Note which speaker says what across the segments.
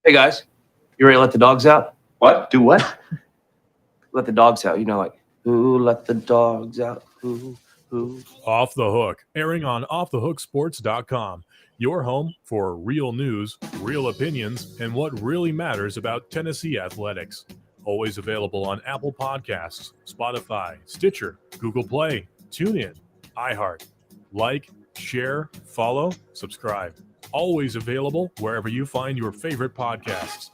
Speaker 1: Hey guys, you ready to let the dogs out?
Speaker 2: What? Do what?
Speaker 1: Let the dogs out. Who let the dogs out? Who?
Speaker 3: Off the Hook, airing on offthehooksports.com. Your home for real news, real opinions, and what really matters about Tennessee athletics. Always available on Apple Podcasts, Spotify, Stitcher, Google Play, TuneIn, iHeart. Like, share, follow, subscribe. Always available wherever you find your favorite podcasts.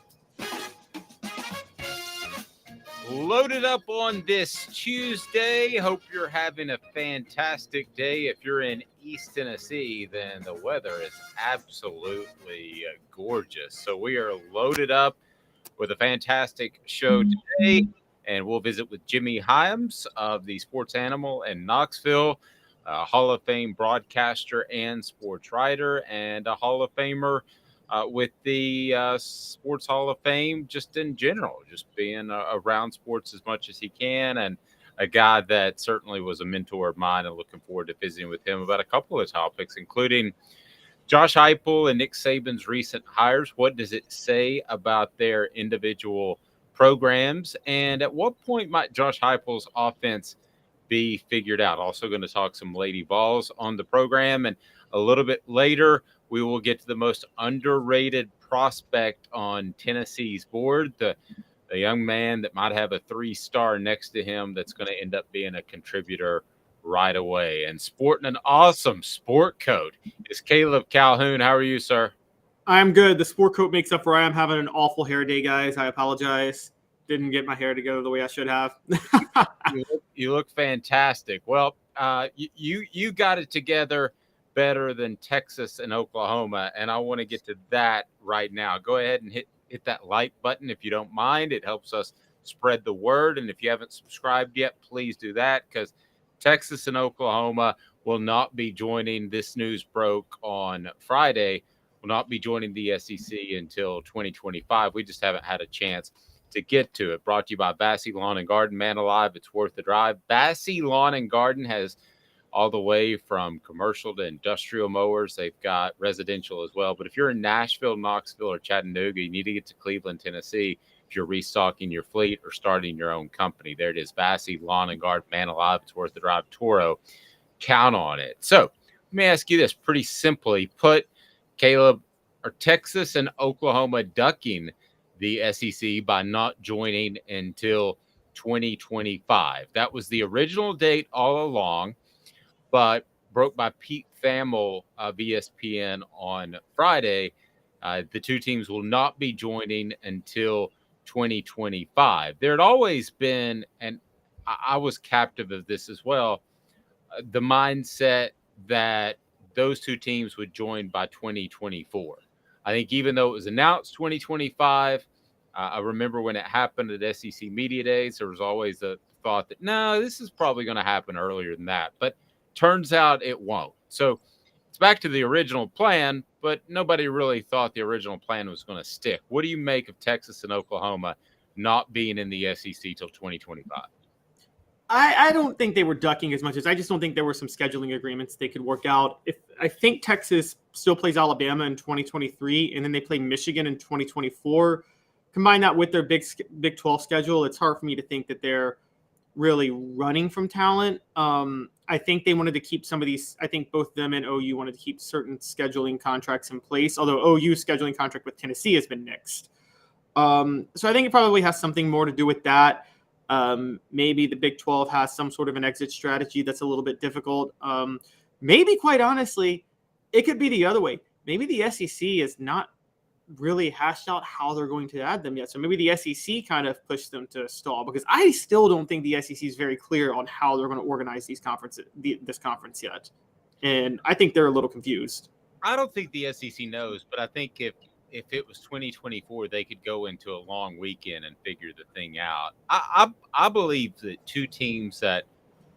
Speaker 4: Loaded up on this Tuesday. Hope you're having a fantastic day. If you're in East Tennessee, then the weather is absolutely gorgeous. So we are loaded up with a fantastic show today, and we'll visit with Jimmy Hyams of the Sports Animal in Knoxville, a Hall of Fame broadcaster and sports writer, and a Hall of Famer with the Sports Hall of Fame just in general, just being around sports as much as he can, and a guy that certainly was a mentor of mine, and looking forward to visiting with him about a couple of topics, including Josh Heupel and Nick Saban's recent hires. What does it say about their individual programs? And at what point might Josh Heupel's offense be figured out? Also going to talk some Lady Vols on the program. And a little bit later, we will get to the most underrated prospect on Tennessee's board, the young man that might have a 3-star next to him that's going to end up being a contributor right away. And sporting an awesome sport coat is Caleb Calhoun. How are you, sir?
Speaker 5: I'm good. The sport coat makes up for I'm having an awful hair day, guys. I apologize. Didn't get my hair together the way I should have.
Speaker 4: You look fantastic. Well, you got it together better than Texas and Oklahoma, and I want to get to that right now. Go ahead and hit that like button if you don't mind. It helps us spread the word, and if you haven't subscribed yet, please do that, because Texas and Oklahoma will not be joining. This news broke on Friday, will not be joining the SEC until 2025. We just haven't had a chance to get to it. Brought to you by Bassey Lawn and Garden. Man alive, it's worth the drive. Bassey Lawn and Garden has all the way from commercial to industrial mowers. They've got residential as well. But if you're in Nashville, Knoxville, or Chattanooga, you need to get to Cleveland, Tennessee if you're restocking your fleet or starting your own company. There it is, Bassey Lawn and Garden. Man alive, it's worth the drive. Toro, count on it. So let me ask you this pretty simply put, Caleb, are Texas and Oklahoma ducking the SEC by not joining until 2025? That was the original date all along, but broke by Pete Thamel of ESPN on Friday. The two teams will not be joining until 2025. There had always been, and I was captive of this as well, the mindset that those two teams would join by 2024. I think even though it was announced 2025, I remember when it happened at SEC Media Days, there was always a thought that, no, this is probably going to happen earlier than that. But turns out it won't. So it's back to the original plan, but nobody really thought the original plan was going to stick. What do you make of Texas and Oklahoma not being in the SEC till 2025?
Speaker 5: I don't think they were ducking as much as I just don't think there were some scheduling agreements they could work out. I think Texas still plays Alabama in 2023, and then they play Michigan in 2024. Combine that with their Big 12 schedule, it's hard for me to think that they're really running from talent. I think they wanted to keep some of these. I think both them and OU wanted to keep certain scheduling contracts in place, although OU's scheduling contract with Tennessee has been nixed. So I think it probably has something more to do with that. Maybe the Big 12 has some sort of an exit strategy that's a little bit difficult. Maybe, quite honestly, it could be the other way. Maybe the SEC is not really hashed out how they're going to add them yet. So maybe the SEC kind of pushed them to stall, because I still don't think the SEC is very clear on how they're going to organize these conferences, this conference yet. And I think they're a little confused.
Speaker 4: I don't think the SEC knows, but I think if it was 2024, they could go into a long weekend and figure the thing out. I believe that two teams that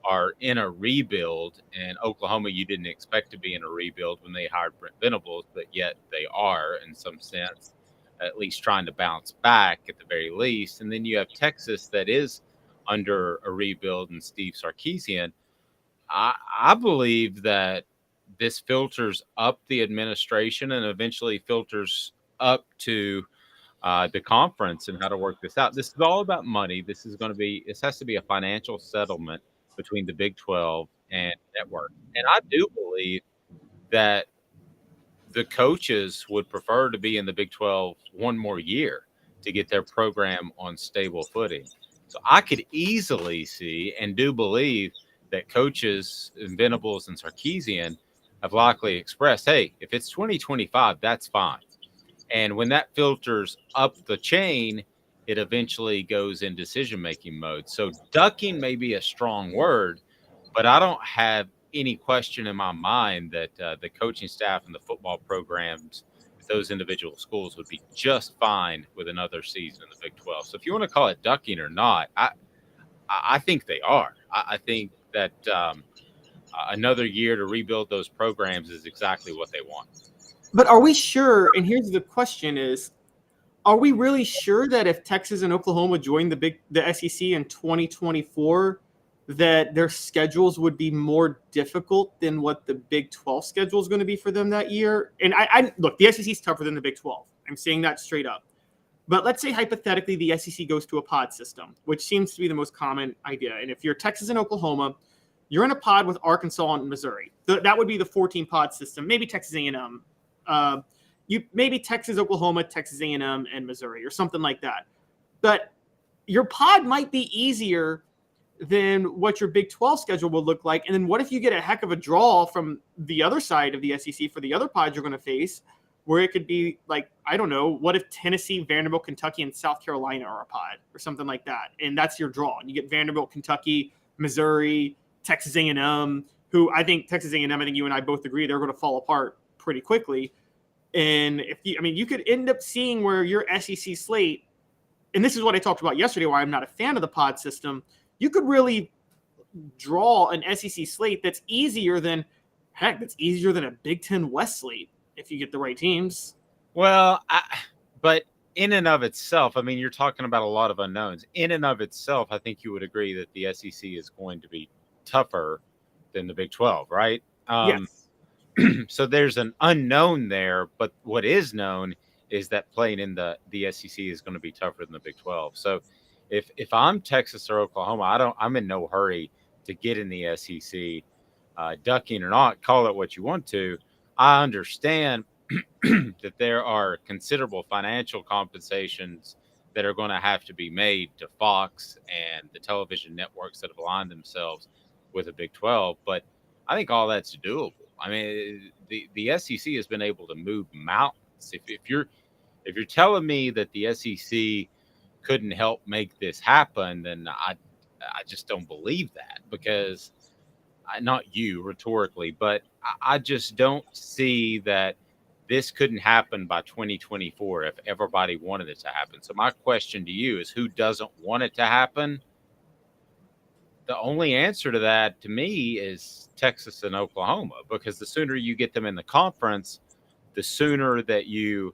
Speaker 4: are in a rebuild, and Oklahoma, you didn't expect to be in a rebuild when they hired Brent Venables, but yet they are in some sense, at least trying to bounce back at the very least. And then you have Texas that is under a rebuild and Steve Sarkisian. I believe that this filters up the administration and eventually filters up to the conference and how to work this out. This is all about money. This has to be a financial settlement between the Big 12 and network. And I do believe that the coaches would prefer to be in the Big 12 one more year to get their program on stable footing. So I could easily see and do believe that coaches, Venables and Sarkisian, have likely expressed, hey, if it's 2025, that's fine. And when that filters up the chain, it eventually goes in decision-making mode. So ducking may be a strong word, but I don't have any question in my mind that the coaching staff and the football programs at those individual schools would be just fine with another season in the Big 12. So if you want to call it ducking or not, I think they are. I think that another year to rebuild those programs is exactly what they want.
Speaker 5: But are we sure? And here's the question: are we really sure that if Texas and Oklahoma join the SEC in 2024, that their schedules would be more difficult than what the Big 12 schedule is going to be for them that year? And I look, the SEC is tougher than the Big 12. I'm saying that straight up. But let's say hypothetically the SEC goes to a pod system, which seems to be the most common idea. And if you're Texas and Oklahoma, you're in a pod with Arkansas and Missouri. That would be the 14 pod system. Maybe Texas A&M. Maybe Texas, Oklahoma, Texas A&M, and Missouri, or something like that. But your pod might be easier than what your Big 12 schedule will look like. And then what if you get a heck of a draw from the other side of the SEC for the other pods you're going to face, where it could be like, I don't know, what if Tennessee, Vanderbilt, Kentucky, and South Carolina are a pod or something like that? And that's your draw. And you get Vanderbilt, Kentucky, Missouri, Texas A&M, who I think Texas A&M, I think you and I both agree they're going to fall apart pretty quickly. And you could end up seeing where your SEC slate, and this is what I talked about yesterday, why I'm not a fan of the pod system. You could really draw an SEC slate that's easier than a Big Ten West slate if you get the right teams.
Speaker 4: Well, but in and of itself, I mean, you're talking about a lot of unknowns. In and of itself, I think you would agree that the SEC is going to be tougher than the Big 12, right?
Speaker 5: Yes.
Speaker 4: So there's an unknown there, but what is known is that playing in the SEC is going to be tougher than the Big 12. So if I'm Texas or Oklahoma, I'm in no hurry to get in the SEC, ducking or not, call it what you want to. I understand that there are considerable financial compensations that are going to have to be made to Fox and the television networks that have aligned themselves with the Big 12, but I think all that's doable. I mean, the SEC has been able to move mountains. If you're telling me that the SEC couldn't help make this happen, then I just don't believe that, because not you rhetorically, but I just don't see that this couldn't happen by 2024 if everybody wanted it to happen. So my question to you is, who doesn't want it to happen? The only answer to that, to me, is Texas and Oklahoma, because the sooner you get them in the conference, the sooner that you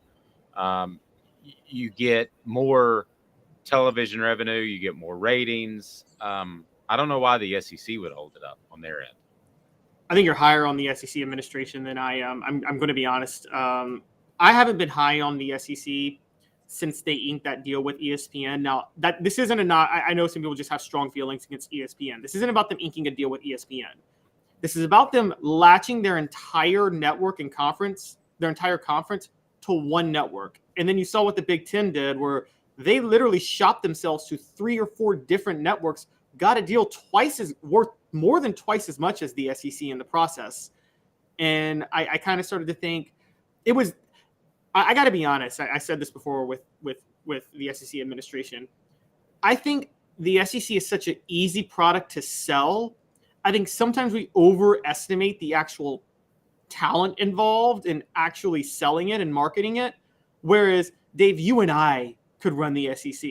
Speaker 4: get more television revenue, you get more ratings. I don't know why the SEC would hold it up on their end.
Speaker 5: I think you're higher on the SEC administration than I am. I'm going to be honest. I haven't been high on the SEC since they inked that deal with ESPN. Now, this isn't I know some people just have strong feelings against ESPN. This isn't about them inking a deal with ESPN. This is about them latching their entire network and conference, their entire conference, to one network. And then you saw what the Big Ten did, where they literally shopped themselves to 3 or 4 different networks, got a deal worth more than twice as much as the SEC in the process. And I kind of started to think it was. I got to be honest. I said this before with the SEC administration. I think the SEC is such an easy product to sell. I think sometimes we overestimate the actual talent involved in actually selling it and marketing it. Whereas, Dave, you and I could run the SEC.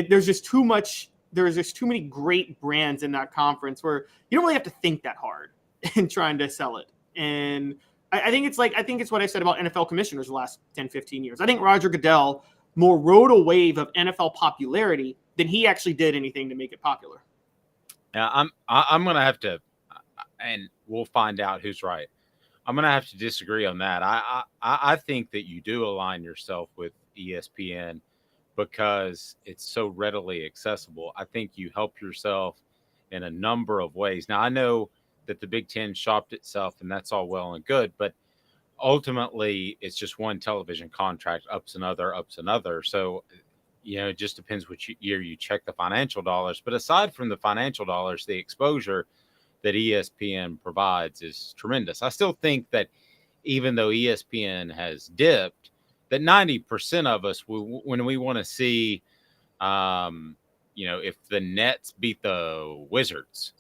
Speaker 5: There's just too much. There's just too many great brands in that conference where you don't really have to think that hard in trying to sell it. And I think it's what I said about NFL commissioners the last 10, 15 years. I think Roger Goodell more rode a wave of NFL popularity than he actually did anything to make it popular.
Speaker 4: Yeah, I'm going to have to, and we'll find out who's right. I'm going to have to disagree on that. I think that you do align yourself with ESPN because it's so readily accessible. I think you help yourself in a number of ways. Now, I know that the Big Ten shopped itself, and that's all well and good, but ultimately it's just one television contract, ups another. So, it just depends which year you check the financial dollars. But aside from the financial dollars, the exposure that ESPN provides is tremendous. I still think that even though ESPN has dipped, that 90% of us, when we want to see, if the Nets beat the Wizards,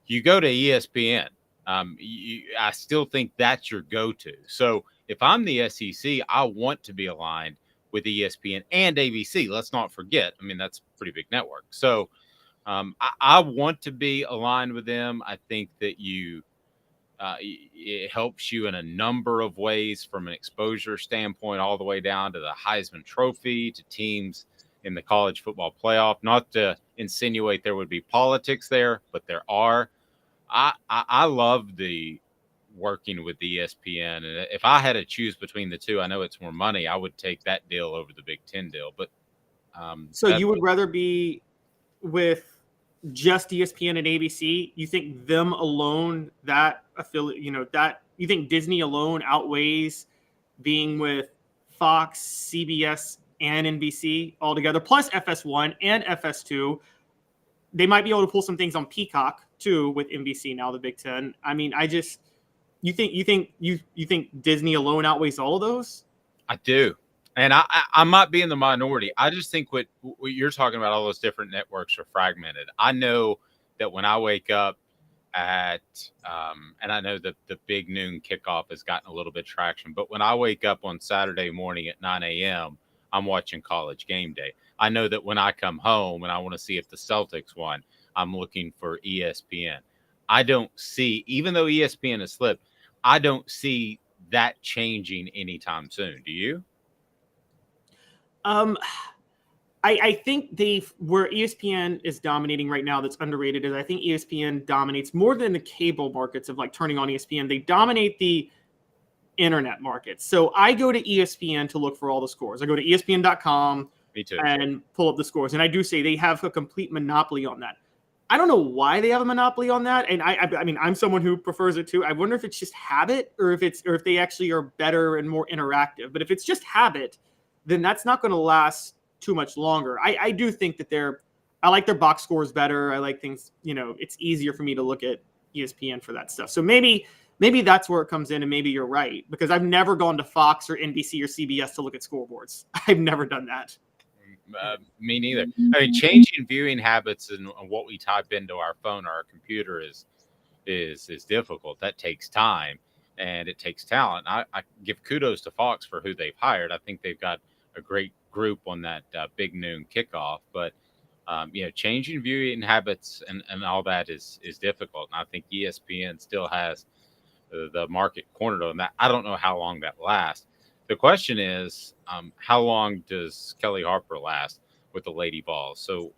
Speaker 4: you go to ESPN. I still think that's your go-to. So if I'm the SEC, I want to be aligned with ESPN and ABC. Let's not forget. I mean, that's a pretty big network. So I want to be aligned with them. I think that it helps you in a number of ways, from an exposure standpoint all the way down to the Heisman Trophy, to teams in the college football playoff. Not to insinuate there would be politics there, but there are. I love the working with the ESPN, and if I had to choose between the two, I know it's more money, I would take that deal over the Big Ten deal. But
Speaker 5: so you would rather be with just ESPN and ABC? You think them alone, that affiliate, that you think Disney alone outweighs being with Fox, CBS, and NBC altogether, plus FS1 and FS2? They might be able to pull some things on Peacock too with NBC now, the Big Ten. I mean, you think Disney alone outweighs all of those?
Speaker 4: I do. And I might be in the minority. I just think what you're talking about, all those different networks are fragmented. I know that when I wake up and I know that the big noon kickoff has gotten a little bit of traction, but when I wake up on Saturday morning at 9 a.m., I'm watching College Game Day. I know that when I come home and I want to see if the Celtics won, I'm looking for ESPN. I don't see, even though ESPN has slipped, I don't see that changing anytime soon. Do you?
Speaker 5: I think where ESPN is dominating right now, that's underrated, is I think ESPN dominates more than the cable markets of like turning on ESPN. They dominate the internet markets. So I go to ESPN to look for all the scores. I go to ESPN.com and pull up the scores. And I do say they have a complete monopoly on that. I don't know why they have a monopoly on that. And I mean, I'm someone who prefers it too. I wonder if it's just habit or if they actually are better and more interactive. But if it's just habit, then that's not going to last too much longer. I do think that I like their box scores better. I like things, it's easier for me to look at ESPN for that stuff. So maybe that's where it comes in, and maybe you're right, because I've never gone to Fox or NBC or CBS to look at scoreboards. I've never done that.
Speaker 4: Me neither. I mean, changing viewing habits and what we type into our phone or our computer is difficult. That takes time and it takes talent. I give kudos to Fox for who they've hired. I think they've got a great group on that big noon kickoff. But changing viewing habits and all that is difficult. And I think ESPN still has the market cornered on that. I don't know how long that lasts. The question is, how long does Kelly Harper last with the Lady Vols? So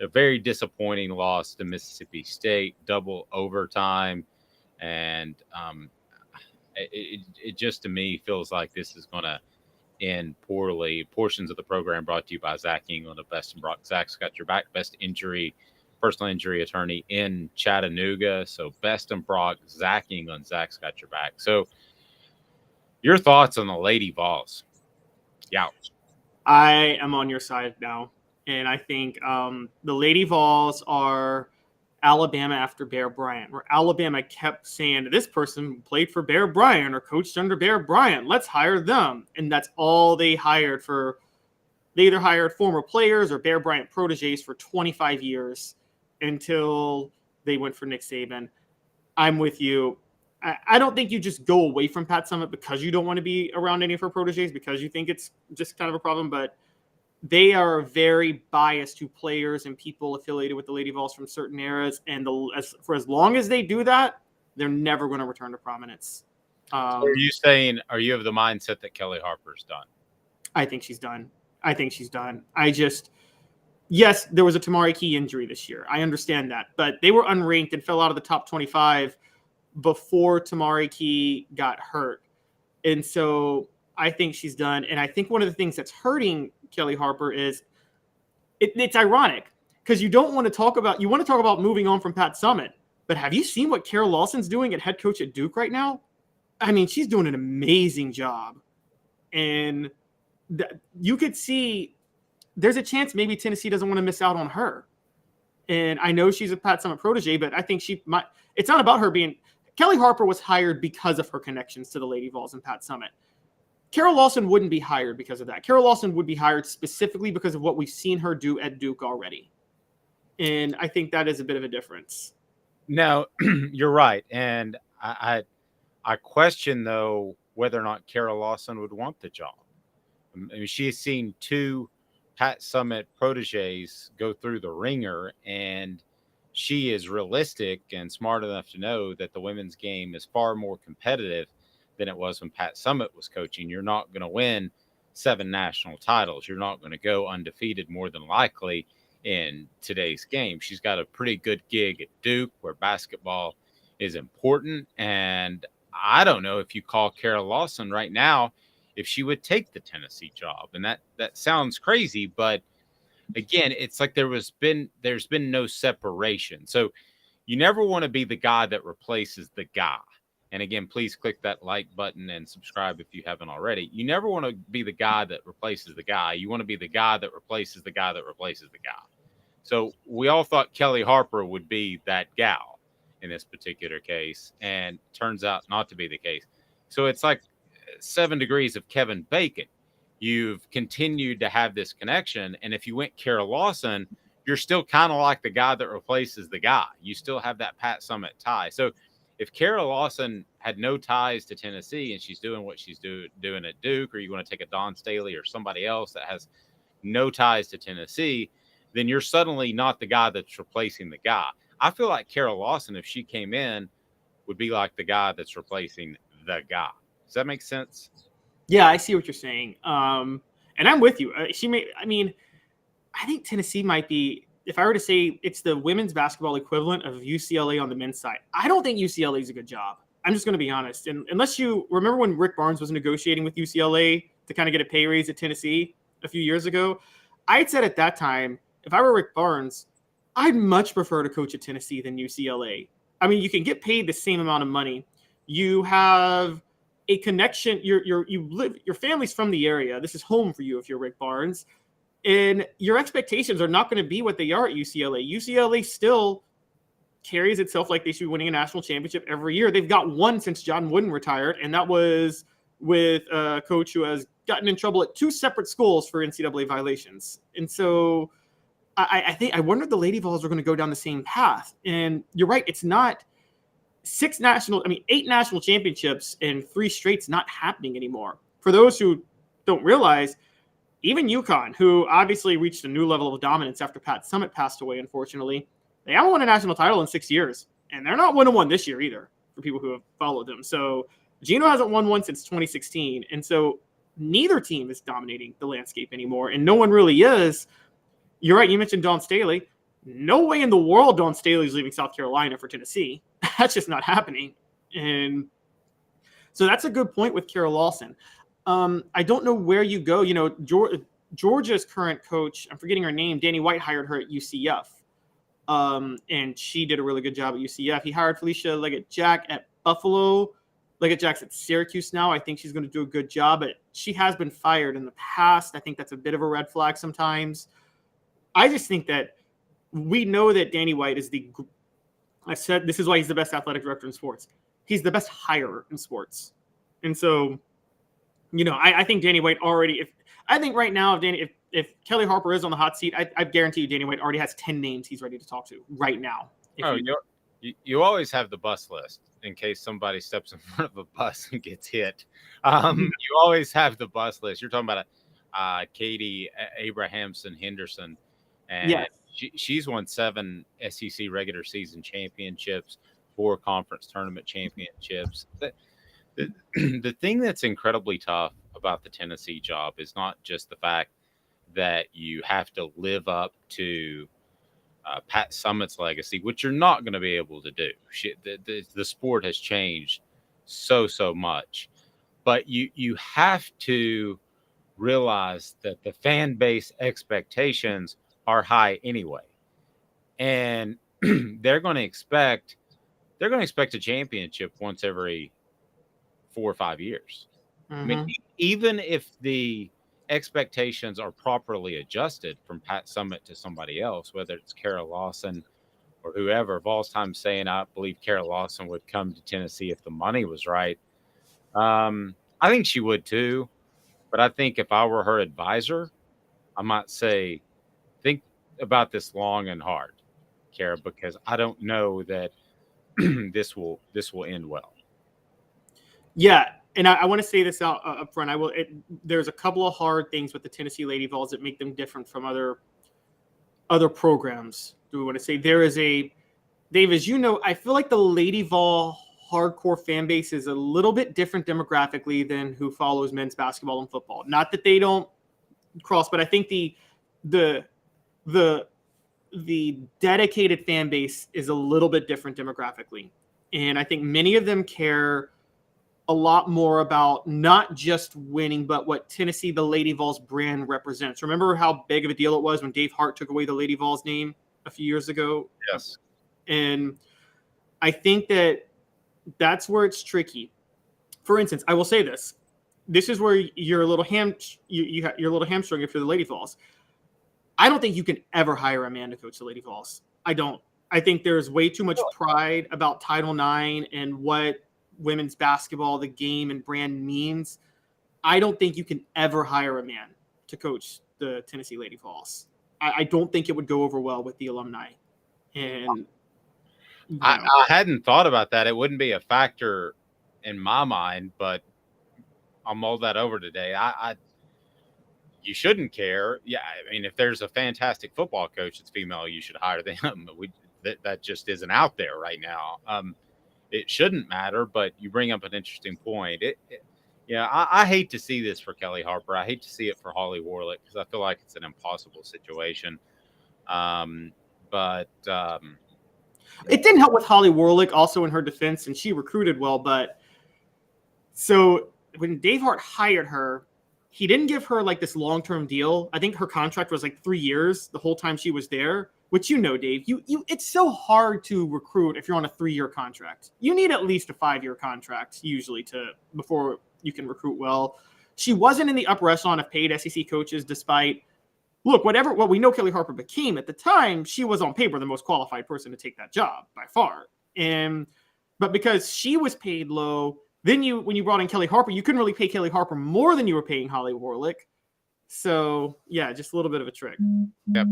Speaker 4: a very disappointing loss to Mississippi State, double overtime. And it just, to me, feels like this is going to end poorly. Portions of the program brought to you by Zach England of Best and Brock. Zach's got your back, personal injury attorney in Chattanooga. So Best and Brock, Zach England, Zach's got your back. So your thoughts on the Lady Vols? Yeah.
Speaker 5: I am on your side now. And I think the Lady Vols are Alabama after Bear Bryant, where Alabama kept saying, this person played for Bear Bryant or coached under Bear Bryant, let's hire them. And that's all they hired for. They either hired former players or Bear Bryant proteges for 25 years until they went for Nick Saban. I'm with you. I don't think you just go away from Pat Summitt because you don't want to be around any of her proteges, because you think it's just kind of a problem. But they are very biased to players and people affiliated with the Lady Vols from certain eras. And for as long as they do that, they're never going to return to prominence.
Speaker 4: So are you of the mindset that Kelly Harper's done?
Speaker 5: I think she's done. Yes, there was a Tamari Key injury this year. I understand that. But they were unranked and fell out of the top 25 before Tamari Key got hurt. And so I think she's done. And I think one of the things that's hurting Kelly Harper is it's ironic because you want to talk about moving on from Pat Summitt, but have you seen what Carol Lawson's doing at head coach at Duke right now? I mean, she's doing an amazing job, and you could see there's a chance maybe Tennessee doesn't want to miss out on her. And I know she's a Pat Summitt protege, but I think she might. It's not about her being. Kelly Harper was hired because of her connections to the Lady Vols and Pat Summitt. Carol Lawson wouldn't be hired because of that. Carol Lawson would be hired specifically because of what we've seen her do at Duke already. And I think that is a bit of a difference.
Speaker 4: No, you're right. And I question, though, whether or not Carol Lawson would want the job. I mean, she has seen two Pat Summitt proteges go through the ringer, and she is realistic and smart enough to know that the women's game is far more competitive than it was when Pat Summitt was coaching. You're not going to win 7 national titles. You're not going to go undefeated more than likely in today's game. She's got a pretty good gig at Duke where basketball is important. And I don't know if you call Carol Lawson right now, if she would take the Tennessee job. And that sounds crazy, but again, it's like there's been no separation. So you never want to be the guy that replaces the guy. And again, please click that like button and subscribe if you haven't already. You never want to be the guy that replaces the guy. You want to be the guy that replaces the guy that replaces the guy. So we all thought Kelly Harper would be that gal in this particular case, and turns out not to be the case. So it's like 7 degrees of Kevin Bacon. You've continued to have this connection, and if you went Carol Lawson, you're still kind of like the guy that replaces the guy. You still have that Pat Summitt tie. So if Carol Lawson had no ties to Tennessee and she's doing what she's doing at Duke, or you want to take a Dawn Staley or somebody else that has no ties to Tennessee, then you're suddenly not the guy that's replacing the guy. I feel like Carol Lawson, if she came in, would be like the guy that's replacing the guy. Does that make sense?
Speaker 5: Yeah, I see what you're saying. And I'm with you. I think Tennessee might be, if I were to say it's the women's basketball equivalent of UCLA on the men's side, I don't think UCLA is a good job. I'm just going to be honest. And unless you remember when Rick Barnes was negotiating with UCLA to kind of get a pay raise at Tennessee a few years ago, I had said at that time, if I were Rick Barnes, I'd much prefer to coach at Tennessee than UCLA. I mean, you can get paid the same amount of money. You have a connection. Your family's from the area. This is home for you if you're Rick Barnes. And your expectations are not going to be what they are at UCLA. UCLA still carries itself like they should be winning a national championship every year. They've got one since John Wooden retired, and that was with a coach who has gotten in trouble at 2 separate schools for NCAA violations. And so I wonder if the Lady Vols are going to go down the same path. And you're right, it's not 8 national championships and 3 straights not happening anymore. For those who don't realize, even UConn, who obviously reached a new level of dominance after Pat Summitt passed away, unfortunately, they haven't won a national title in 6 years. And they're not winning one this year either, for people who have followed them. So Gino hasn't won one since 2016. And so neither team is dominating the landscape anymore. And no one really is. You're right. You mentioned Dawn Staley. No way in the world Dawn Staley is leaving South Carolina for Tennessee. That's just not happening. And so that's a good point with Carol Lawson. I don't know where you go. You know, Georgia's current coach, I'm forgetting her name, Danny White, hired her at UCF. And she did a really good job at UCF. He hired Felicia Leggett-Jack at Buffalo. Leggett-Jack's at Syracuse now. I think she's going to do a good job, but she has been fired in the past. I think that's a bit of a red flag sometimes. I just think that we know that Danny White is I said this is why he's the best athletic director in sports. He's the best hirer in sports. And so, you know, I think Danny White already, right now, if Kelly Harper is on the hot seat, I guarantee you Danny White already has 10 names he's ready to talk to right now.
Speaker 4: You always have the bus list in case somebody steps in front of a bus and gets hit. You always have the bus list. You're talking about Katie Abrahamson Henderson. And
Speaker 5: yes.
Speaker 4: She's won 7 SEC regular season championships, 4 conference tournament championships. The thing that's incredibly tough about the Tennessee job is not just the fact that you have to live up to Pat Summitt's legacy, which you're not going to be able to do. The sport has changed so much. But you have to realize that the fan base expectations are high anyway, and they're going to expect a championship once every 4 or 5 years. I mean, even if the expectations are properly adjusted from Pat Summitt to somebody else, whether it's Kara Lawson or whoever, Vols Time's saying I believe Kara Lawson would come to Tennessee if the money was right. I think she would too, but I think if I were her advisor, I might say, think about this long and hard, Kara, because I don't know that this will end well.
Speaker 5: Yeah, and I want to say this out up front. There's a couple of hard things with the Tennessee Lady Vols that make them different from other programs. Do we want to say there is a Dave, as you know, I feel like the Lady Vol hardcore fan base is a little bit different demographically than who follows men's basketball and football. Not that they don't cross, but I think the dedicated fan base is a little bit different demographically. And I think many of them care a lot more about not just winning, but what Tennessee, the Lady Vols brand represents. Remember how big of a deal it was when Dave Hart took away the Lady Vols name a few years ago?
Speaker 4: Yes.
Speaker 5: And I think that's where it's tricky. For instance, I will say this. This is where you're a little you're a little hamstrung if you're the Lady Vols. I don't think you can ever hire a man to coach the Lady Vols. I don't. I think there's way too much pride about Title IX and what women's basketball, the game and brand means. I don't think you can ever hire a man to coach the Tennessee Lady Vols. I don't think it would go over well with the alumni. And
Speaker 4: I hadn't thought about that. It wouldn't be a factor in my mind, but I'll mull that over today. You shouldn't care. Yeah, I mean, if there's a fantastic football coach that's female, you should hire them. That just isn't out there right now. It shouldn't matter, but you bring up an interesting point. I hate to see this for Kelly Harper. I hate to see it for Holly Warlick because I feel like it's an impossible situation. But
Speaker 5: it didn't help with Holly Warlick also in her defense, and she recruited well. But so when Dave Hart hired her, he didn't give her like this long-term deal. I think her contract was like 3 years the whole time she was there, which Dave, it's so hard to recruit if you're on a 3-year contract. You need at least a 5-year contract usually before you can recruit well. She wasn't in the upper echelon of paid SEC coaches despite what we know Kelly Harper became at the time, she was on paper the most qualified person to take that job by far. But because she was paid low, then when you brought in Kelly Harper, you couldn't really pay Kelly Harper more than you were paying Holly Warlick. So yeah, just a little bit of a trick.
Speaker 4: Yep.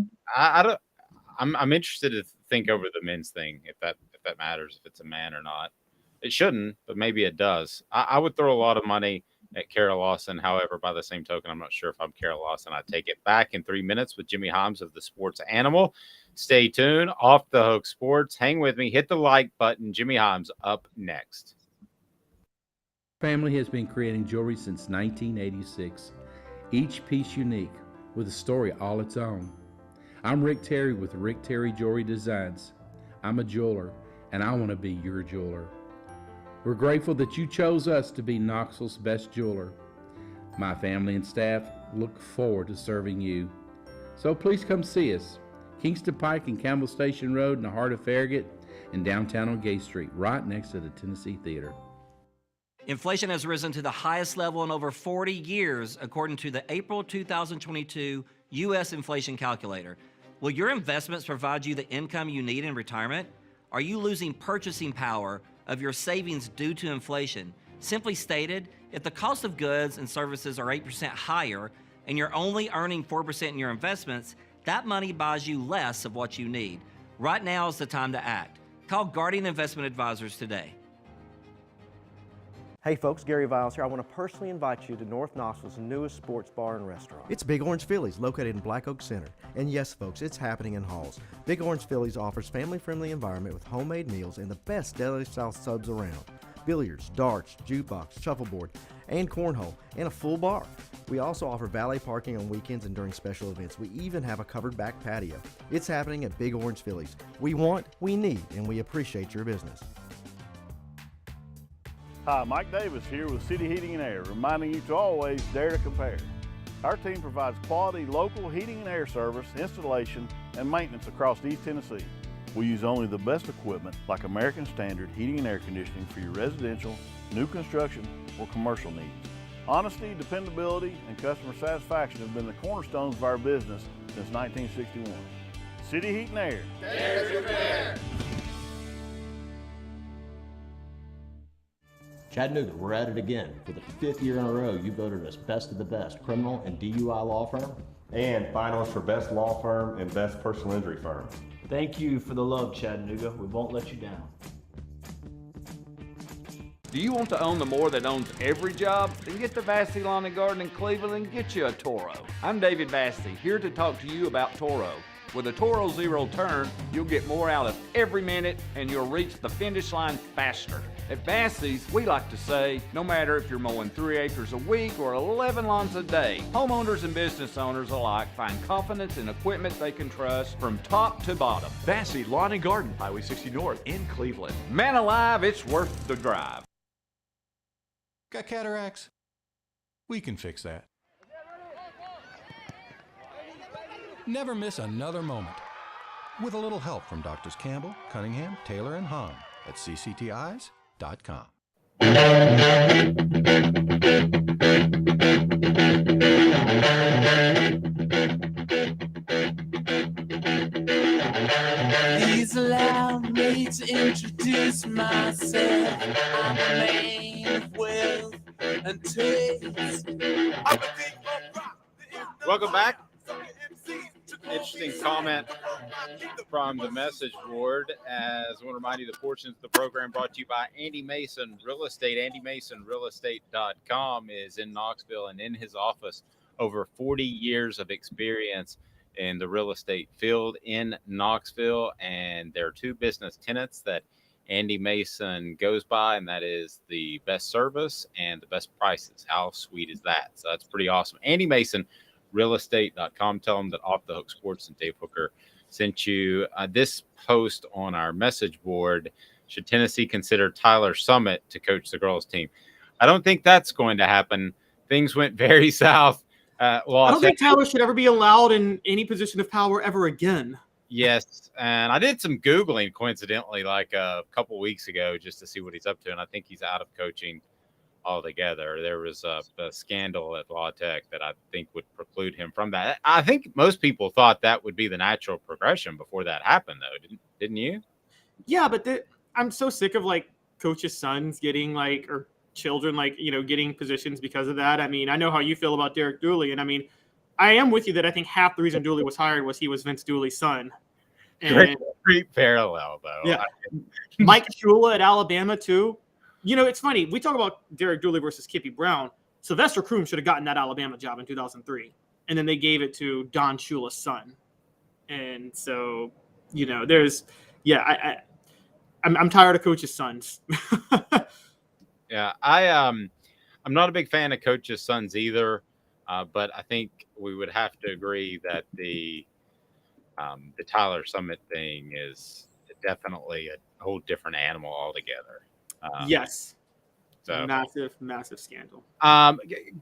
Speaker 4: I'm interested to think over the men's thing if that matters, if it's a man or not. It shouldn't, but maybe it does. I would throw a lot of money at Kara Lawson. However, by the same token, I'm not sure if I'm Kara Lawson. I take it back in 3 minutes with Jimmy Hyams of the Sports Animal. Stay tuned. Off the Hook Sports. Hang with me. Hit the like button. Jimmy Hyams up next.
Speaker 2: Family has been creating jewelry since 1986. Each piece unique with a story all its own. I'm Rick Terry with Rick Terry Jewelry Designs. I'm a jeweler, and I want to be your jeweler. We're grateful that you chose us to be Knoxville's best jeweler. My family and staff look forward to serving you. So please come see us. Kingston Pike and Campbell Station Road in the heart of Farragut and downtown on Gay Street, right next to the Tennessee Theater.
Speaker 6: Inflation has risen to the highest level in over 40 years, according to the April 2022 U.S. Inflation Calculator. Will your investments provide you the income you need in retirement? Are you losing purchasing power of your savings due to inflation? Simply stated, if the cost of goods and services are 8% higher and you're only earning 4% in your investments, that money buys you less of what you need. Right now is the time to act. Call Guardian Investment Advisors today.
Speaker 7: Hey folks, Gary Viles here. I want to personally invite you to North Knoxville's newest sports bar and restaurant.
Speaker 8: It's Big Orange Phillies, located in Black Oak Center. And yes folks, it's happening in Halls. Big Orange Phillies offers family-friendly environment with homemade meals and the best deli-style subs around. Billiards, darts, jukebox, shuffleboard, and cornhole, and a full bar. We also offer valet parking on weekends and during special events. We even have a covered back patio. It's happening at Big Orange Phillies. We want, we need, and we appreciate your business.
Speaker 9: Hi, Mike Davis here with City Heating and Air, reminding you to always dare to compare. Our team provides quality local heating and air service, installation, and maintenance across East Tennessee. We use only the best equipment like American Standard heating and air conditioning for your residential, new construction, or commercial needs. Honesty, dependability, and customer satisfaction have been the cornerstones of our business since 1961. City Heat and Air.
Speaker 10: There's your fair.
Speaker 11: Chattanooga, we're at it again. For the 5th year in a row, you voted us best of the best criminal and DUI law firm.
Speaker 12: And finalists for best law firm and best personal injury firm.
Speaker 13: Thank you for the love, Chattanooga. We won't let you down.
Speaker 14: Do you want to own the more that owns every job? Then get to Vassey Lawn and Garden in Cleveland and get you a Toro. I'm David Vassey, here to talk to you about Toro. With a Toro Zero Turn, you'll get more out of every minute and you'll reach the finish line faster. At Vassey's, we like to say, no matter if you're mowing 3 acres a week or 11 lawns a day, homeowners and business owners alike find confidence in equipment they can trust from top to bottom.
Speaker 15: Vassey Lawn and Garden, Highway 60 North in Cleveland.
Speaker 14: Man alive, it's worth the drive.
Speaker 16: Got cataracts? We can fix that. Never miss another moment. With a little help from Doctors Campbell, Cunningham, Taylor, and Hahn at cctis.com.
Speaker 10: Please allow me to introduce myself. I'm a man of wealth and taste.
Speaker 4: Welcome back. Interesting comment from the message board. As I want to remind you, the portions of the program brought to you by Andy Mason Real Estate. AndyMasonRealEstate.com is in Knoxville, and in his office, over 40 years of experience in the real estate field in Knoxville. And there are 2 business tenets that Andy Mason goes by, and that is the best service and the best prices. How sweet is that? So that's pretty awesome. Andy Mason realestate.com. Tell them that Off the Hook Sports and Dave Hooker sent you this post on our message board. Should Tennessee consider Tyler Summit to coach the girls team? I don't think that's going to happen. Things went very south.
Speaker 5: I don't think Tyler should ever be allowed in any position of power ever again.
Speaker 4: Yes, and I did some Googling coincidentally like a couple weeks ago just to see what he's up to, and I think he's out of coaching altogether. There was a scandal at La Tech that I think would preclude him from that. I think most people thought that would be the natural progression before that happened, though. Didn't you?
Speaker 5: Yeah, but I'm so sick of like coaches' sons getting or children getting positions because of that. I mean, I know how you feel about Derek Dooley, and I mean, I am with you that I think half the reason Dooley was hired was he was Vince Dooley's son. And,
Speaker 4: great parallel, though.
Speaker 5: Yeah, Mike Shula at Alabama too. You know, it's funny. We talk about Derek Dooley versus Kippy Brown. Sylvester Croom should have gotten that Alabama job in 2003, and then they gave it to Don Shula's son. And so, you know, I'm tired of coaches' sons.
Speaker 4: Yeah, I'm not a big fan of coaches' sons either, but I think we would have to agree that the Tyler Summit thing is definitely a whole different animal altogether.
Speaker 5: Yes.
Speaker 4: So
Speaker 5: massive scandal.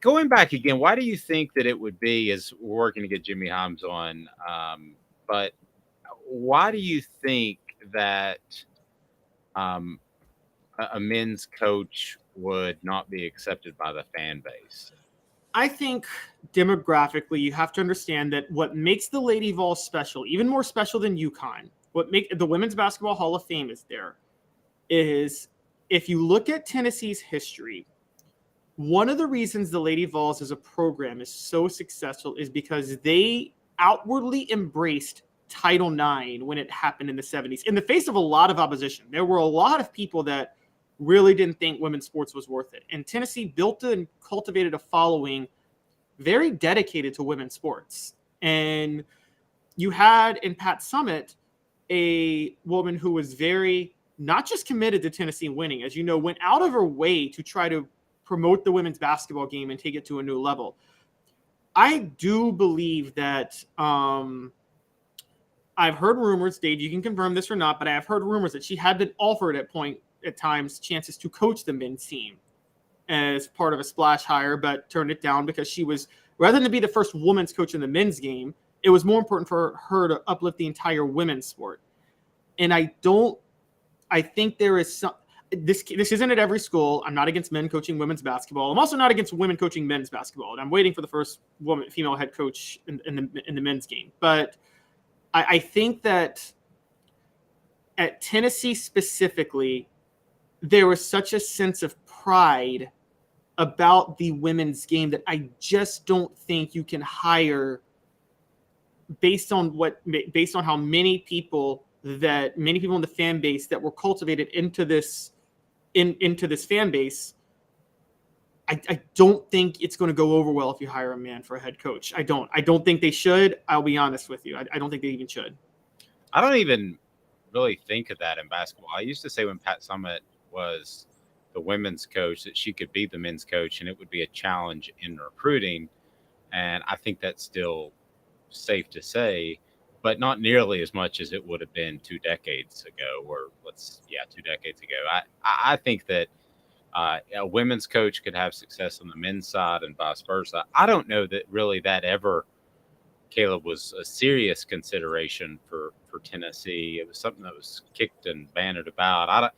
Speaker 4: Going back again, why do you think that it would be, as we're working to get Jimmy Hyams on, but why do you think that a men's coach would not be accepted by the fan base?
Speaker 5: I think demographically, you have to understand that what makes the Lady Vols special, even more special than UConn, what make the Women's Basketball Hall of Fame is there, is if you look at Tennessee's history, one of the reasons the Lady Vols as a program is so successful is because they outwardly embraced Title IX when it happened in the 70s, in the face of a lot of opposition. There were a lot of people that really didn't think women's sports was worth it. And Tennessee built and cultivated a following very dedicated to women's sports. And you had in Pat Summitt a woman who was very not just committed to Tennessee winning, as you know, went out of her way to try to promote the women's basketball game and take it to a new level. I do believe that I've heard rumors, Dave, you can confirm this or not, but I have heard rumors that she had been offered at times chances to coach the men's team as part of a splash hire, but turned it down because she was rather than be the first women's coach in the men's game, it was more important for her to uplift the entire women's sport. And I think there is some, this isn't at every school. I'm not against men coaching women's basketball. I'm also not against women coaching men's basketball. And I'm waiting for the first female head coach in the men's game. But I think that at Tennessee specifically, there was such a sense of pride about the women's game that I just don't think you can hire based on how many people in the fan base that were cultivated into this fan base. I don't think it's going to go over well if you hire a man for a head coach. I don't think they should. I'll be honest with you. I don't think they even should.
Speaker 4: I don't even really think of that in basketball. I used to say when Pat Summitt was the women's coach that she could be the men's coach and it would be a challenge in recruiting. And I think that's still safe to say, but not nearly as much as it would have been 2 decades ago, or 2 decades ago. I think that a women's coach could have success on the men's side and vice versa. I don't know that really that ever, Caleb, was a serious consideration for Tennessee. It was something that was kicked and bannered about. I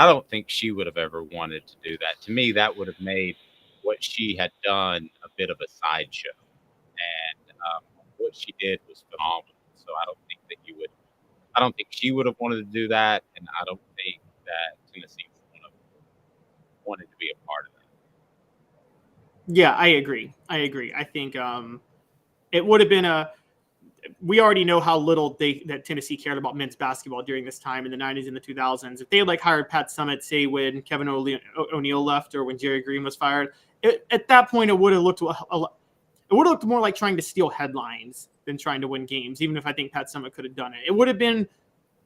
Speaker 4: don't think she would have ever wanted to do that. To me, that would have made what she had done a bit of a sideshow. And what she did was phenomenal. So I don't think she would have wanted to do that. And I don't think that Tennessee would have wanted to be a part of that.
Speaker 5: Yeah, I agree. I think it would have been we already know how little that Tennessee cared about men's basketball during this time in the 90s and the 2000s. If they had hired Pat Summitt, say when Kevin O'Neal left or when Jerry Green was fired, at that point it would have looked more like trying to steal headlines than trying to win games. Even if I think Pat Summitt could have done it, it would have been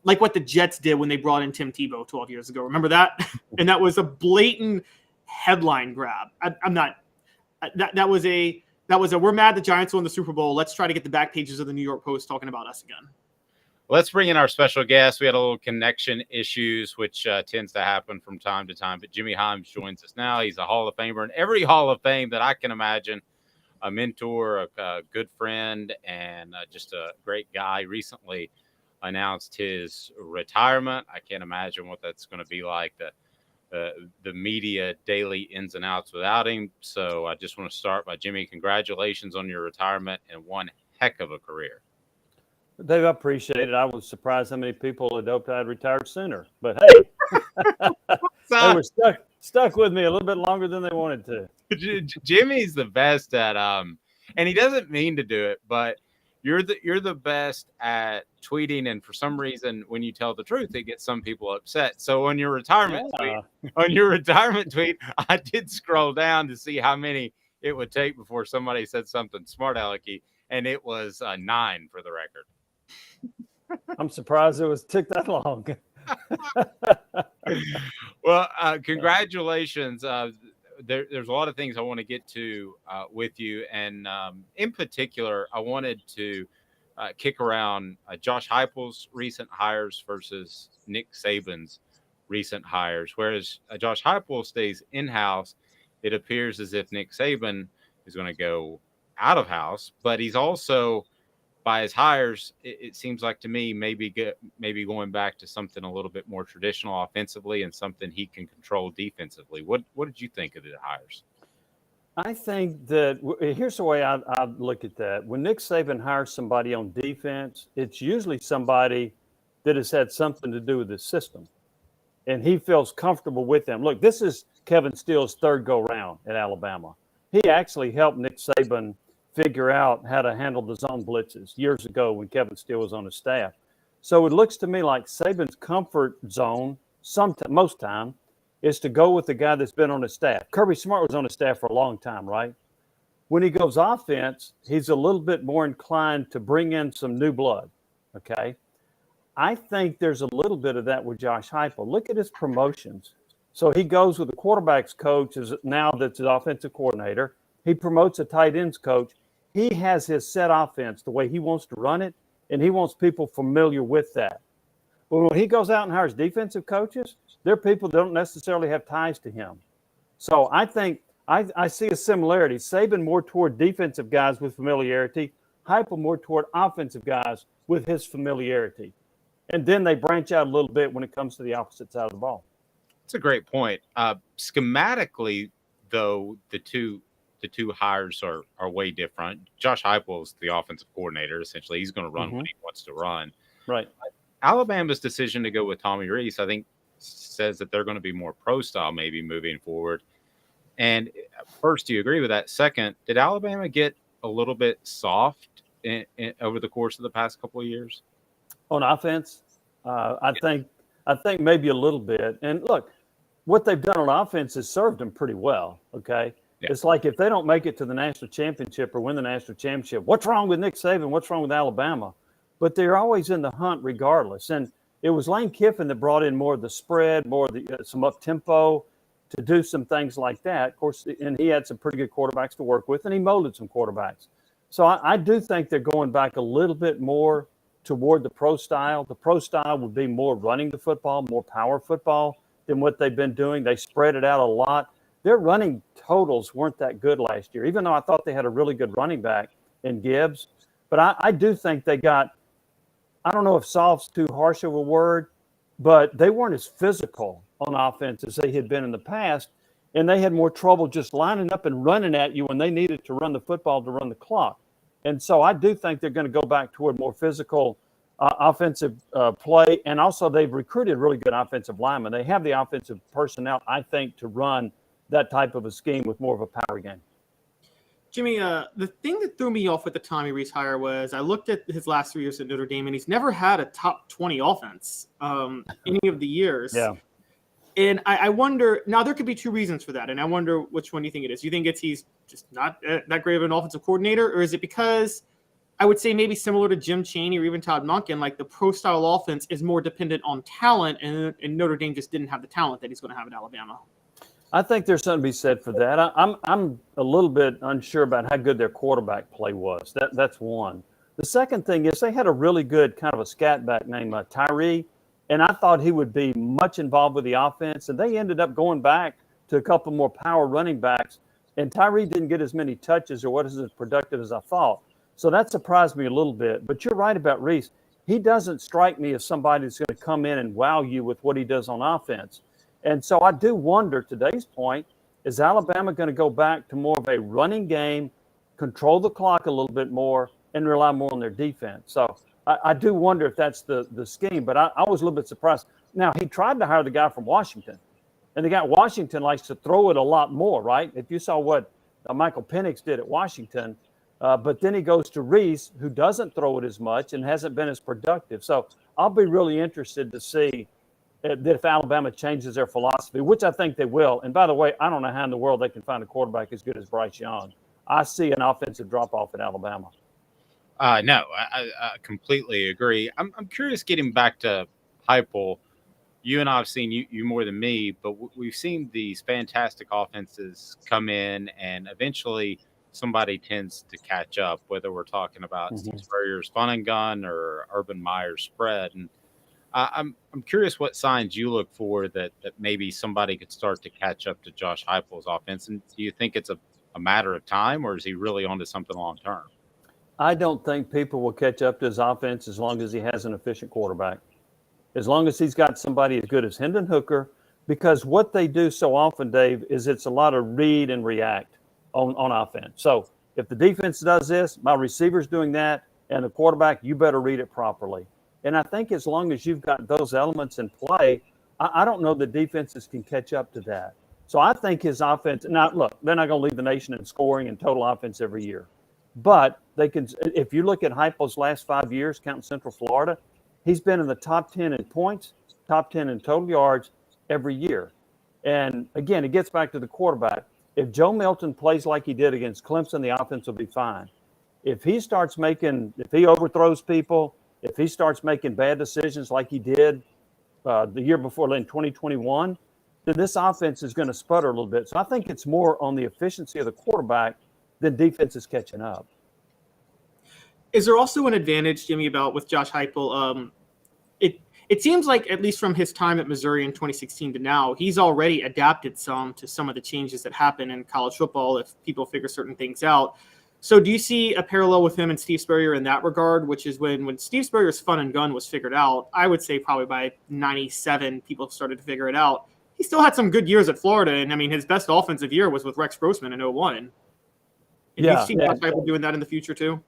Speaker 5: like what the Jets did when they brought in Tim Tebow 12 years ago. Remember that? And that was a blatant headline grab. That was a we're mad the Giants won the Super Bowl. Let's try to get the back pages of the New York Post talking about us again.
Speaker 4: Let's bring in our special guest. We had a little connection issues, which tends to happen from time to time. But Jimmy Hyams joins us now. He's a Hall of Famer in every Hall of Fame that I can imagine. A mentor, a good friend, and just a great guy. Recently announced his retirement. I can't imagine what that's going to be like. The media daily ins and outs without him. So I just want to start by, Jimmy, congratulations on your retirement and one heck of a career.
Speaker 17: Dave, I appreciate it. I was surprised how many people had hoped I'd retired sooner. But hey, they were stuck with me a little bit longer than they wanted to.
Speaker 4: Jimmy's the best at and he doesn't mean to do it, but you're the best at tweeting, and for some reason when you tell the truth it gets some people upset. So on your retirement tweet, I did scroll down to see how many it would take before somebody said something smart alecky, and it was 9 for the record.
Speaker 17: I'm surprised it took that long.
Speaker 4: Well, congratulations. There's a lot of things I want to get to with you. And in particular, I wanted to kick around Josh Heupel's recent hires versus Nick Saban's recent hires. Whereas Josh Heupel stays in-house, it appears as if Nick Saban is going to go out of house. But he's also, by his hires, it seems like to me maybe going back to something a little bit more traditional offensively and something he can control defensively. What did you think of the hires?
Speaker 17: I think that here's the way I look at that. When Nick Saban hires somebody on defense, it's usually somebody that has had something to do with the system, and he feels comfortable with them. Look, this is Kevin Steele's third go-round at Alabama. He actually helped Nick Saban figure out how to handle the zone blitzes years ago when Kevin Steele was on his staff. So it looks to me like Saban's comfort zone most time is to go with the guy that's been on his staff. Kirby Smart was on his staff for a long time, right? When he goes offense, he's a little bit more inclined to bring in some new blood, okay? I think there's a little bit of that with Josh Heupel. Look at his promotions. So he goes with the quarterbacks coach now that's his offensive coordinator. He promotes a tight ends coach. He has his set offense the way he wants to run it, and he wants people familiar with that. But when he goes out and hires defensive coaches, they're people that don't necessarily have ties to him. So I think I see a similarity. Saban more toward defensive guys with familiarity, Heupel more toward offensive guys with his familiarity. And then they branch out a little bit when it comes to the opposite side of the ball.
Speaker 4: That's a great point. Schematically, though, the two hires are way different. Josh Heupel is the offensive coordinator. Essentially, he's going to run what he wants to run.
Speaker 17: Right.
Speaker 4: Alabama's decision to go with Tommy Rees, I think, says that they're going to be more pro style maybe moving forward. And first, do you agree with that? Second, did Alabama get a little bit soft over the course of the past couple of years
Speaker 17: on offense? I think maybe a little bit. And look, what they've done on offense has served them pretty well. Okay. Yeah. It's like if they don't make it to the national championship or win the national championship, what's wrong with Nick Saban? What's wrong with Alabama? But they're always in the hunt regardless. And it was Lane Kiffin that brought in more of the spread, more of the some up tempo to do some things like that. Of course, and he had some pretty good quarterbacks to work with, and he molded some quarterbacks. So I do think they're going back a little bit more toward the pro style. The pro style would be more running the football, more power football than what they've been doing. They spread it out a lot. Their running totals weren't that good last year, even though I thought they had a really good running back in Gibbs. But I do think they got, I don't know if soft's too harsh of a word, but they weren't as physical on offense as they had been in the past. And they had more trouble just lining up and running at you when they needed to run the football to run the clock. And so I do think they're going to go back toward more physical offensive play. And also they've recruited really good offensive linemen. They have the offensive personnel, I think, to run that type of a scheme with more of a power game.
Speaker 5: Jimmy, the thing that threw me off with the Tommy Rees hire was I looked at his last 3 years at Notre Dame, and he's never had a top 20 offense any of the years.
Speaker 17: Yeah.
Speaker 5: And I wonder, now there could be two reasons for that, and I wonder which one you think it is. Do you think it's he's just not that great of an offensive coordinator, or is it because I would say maybe similar to Jim Chaney or even Todd Monken, like the pro-style offense is more dependent on talent, and Notre Dame just didn't have the talent that he's going to have at Alabama?
Speaker 17: I think there's something to be said for that. I'm a little bit unsure about how good their quarterback play was. That's one. The second thing is they had a really good kind of a scat back named Tyree, and I thought he would be much involved with the offense, and they ended up going back to a couple more power running backs, and Tyree didn't get as many touches or wasn't as productive as I thought. So that surprised me a little bit. But you're right about Rees. He doesn't strike me as somebody that's going to come in and wow you with what he does on offense. And so I do wonder, today's point, is Alabama going to go back to more of a running game, control the clock a little bit more, and rely more on their defense? So I do wonder if that's the scheme, but I was a little bit surprised. Now, he tried to hire the guy from Washington, and the guy at Washington likes to throw it a lot more, right? If you saw what Michael Penix did at Washington, but then he goes to Rees, who doesn't throw it as much and hasn't been as productive. So I'll be really interested to see that if Alabama changes their philosophy, which I think they will. And by the way, I don't know how in the world they can find a quarterback as good as Bryce Young. I see an offensive drop-off at Alabama.
Speaker 4: No, I completely agree. I'm curious, getting back to Heupel, you and I have seen you more than me, but we've seen these fantastic offenses come in, and eventually somebody tends to catch up, whether we're talking about Steve Spurrier's fun and gun or Urban Meyer's spread. And I'm curious what signs you look for that maybe somebody could start to catch up to Josh Heupel's offense. And do you think it's a matter of time, or is he really onto something long term?
Speaker 17: I don't think people will catch up to his offense as long as he has an efficient quarterback. As long as he's got somebody as good as Hendon Hooker, because what they do so often, Dave, is it's a lot of read and react on offense. So if the defense does this, my receiver's doing that, and the quarterback, you better read it properly. And I think as long as you've got those elements in play, I don't know that defenses can catch up to that. So I think his offense, now look, they're not going to lead the nation in scoring and total offense every year. But they can, if you look at Heupel's last 5 years, counting Central Florida, he's been in the top 10 in points, top 10 in total yards every year. And again, it gets back to the quarterback. If Joe Milton plays like he did against Clemson, the offense will be fine. If he overthrows people, if he starts making bad decisions like he did the year before in 2021, then this offense is going to sputter a little bit. So I think it's more on the efficiency of the quarterback than defense is catching up. Is
Speaker 5: there also an advantage, Jimmy, about with Josh Heupel? it seems like, at least from his time at Missouri in 2016 to now, he's already adapted some to some of the changes that happen in college football if people figure certain things out. So do you see a parallel with him and Steve Spurrier in that regard, which is when Steve Spurrier's fun and gun was figured out, I would say probably by 97, people started to figure it out. He still had some good years at Florida, and I mean, his best offensive year was with Rex Grossman in 01. And you see Josh Heupel doing that in the future too?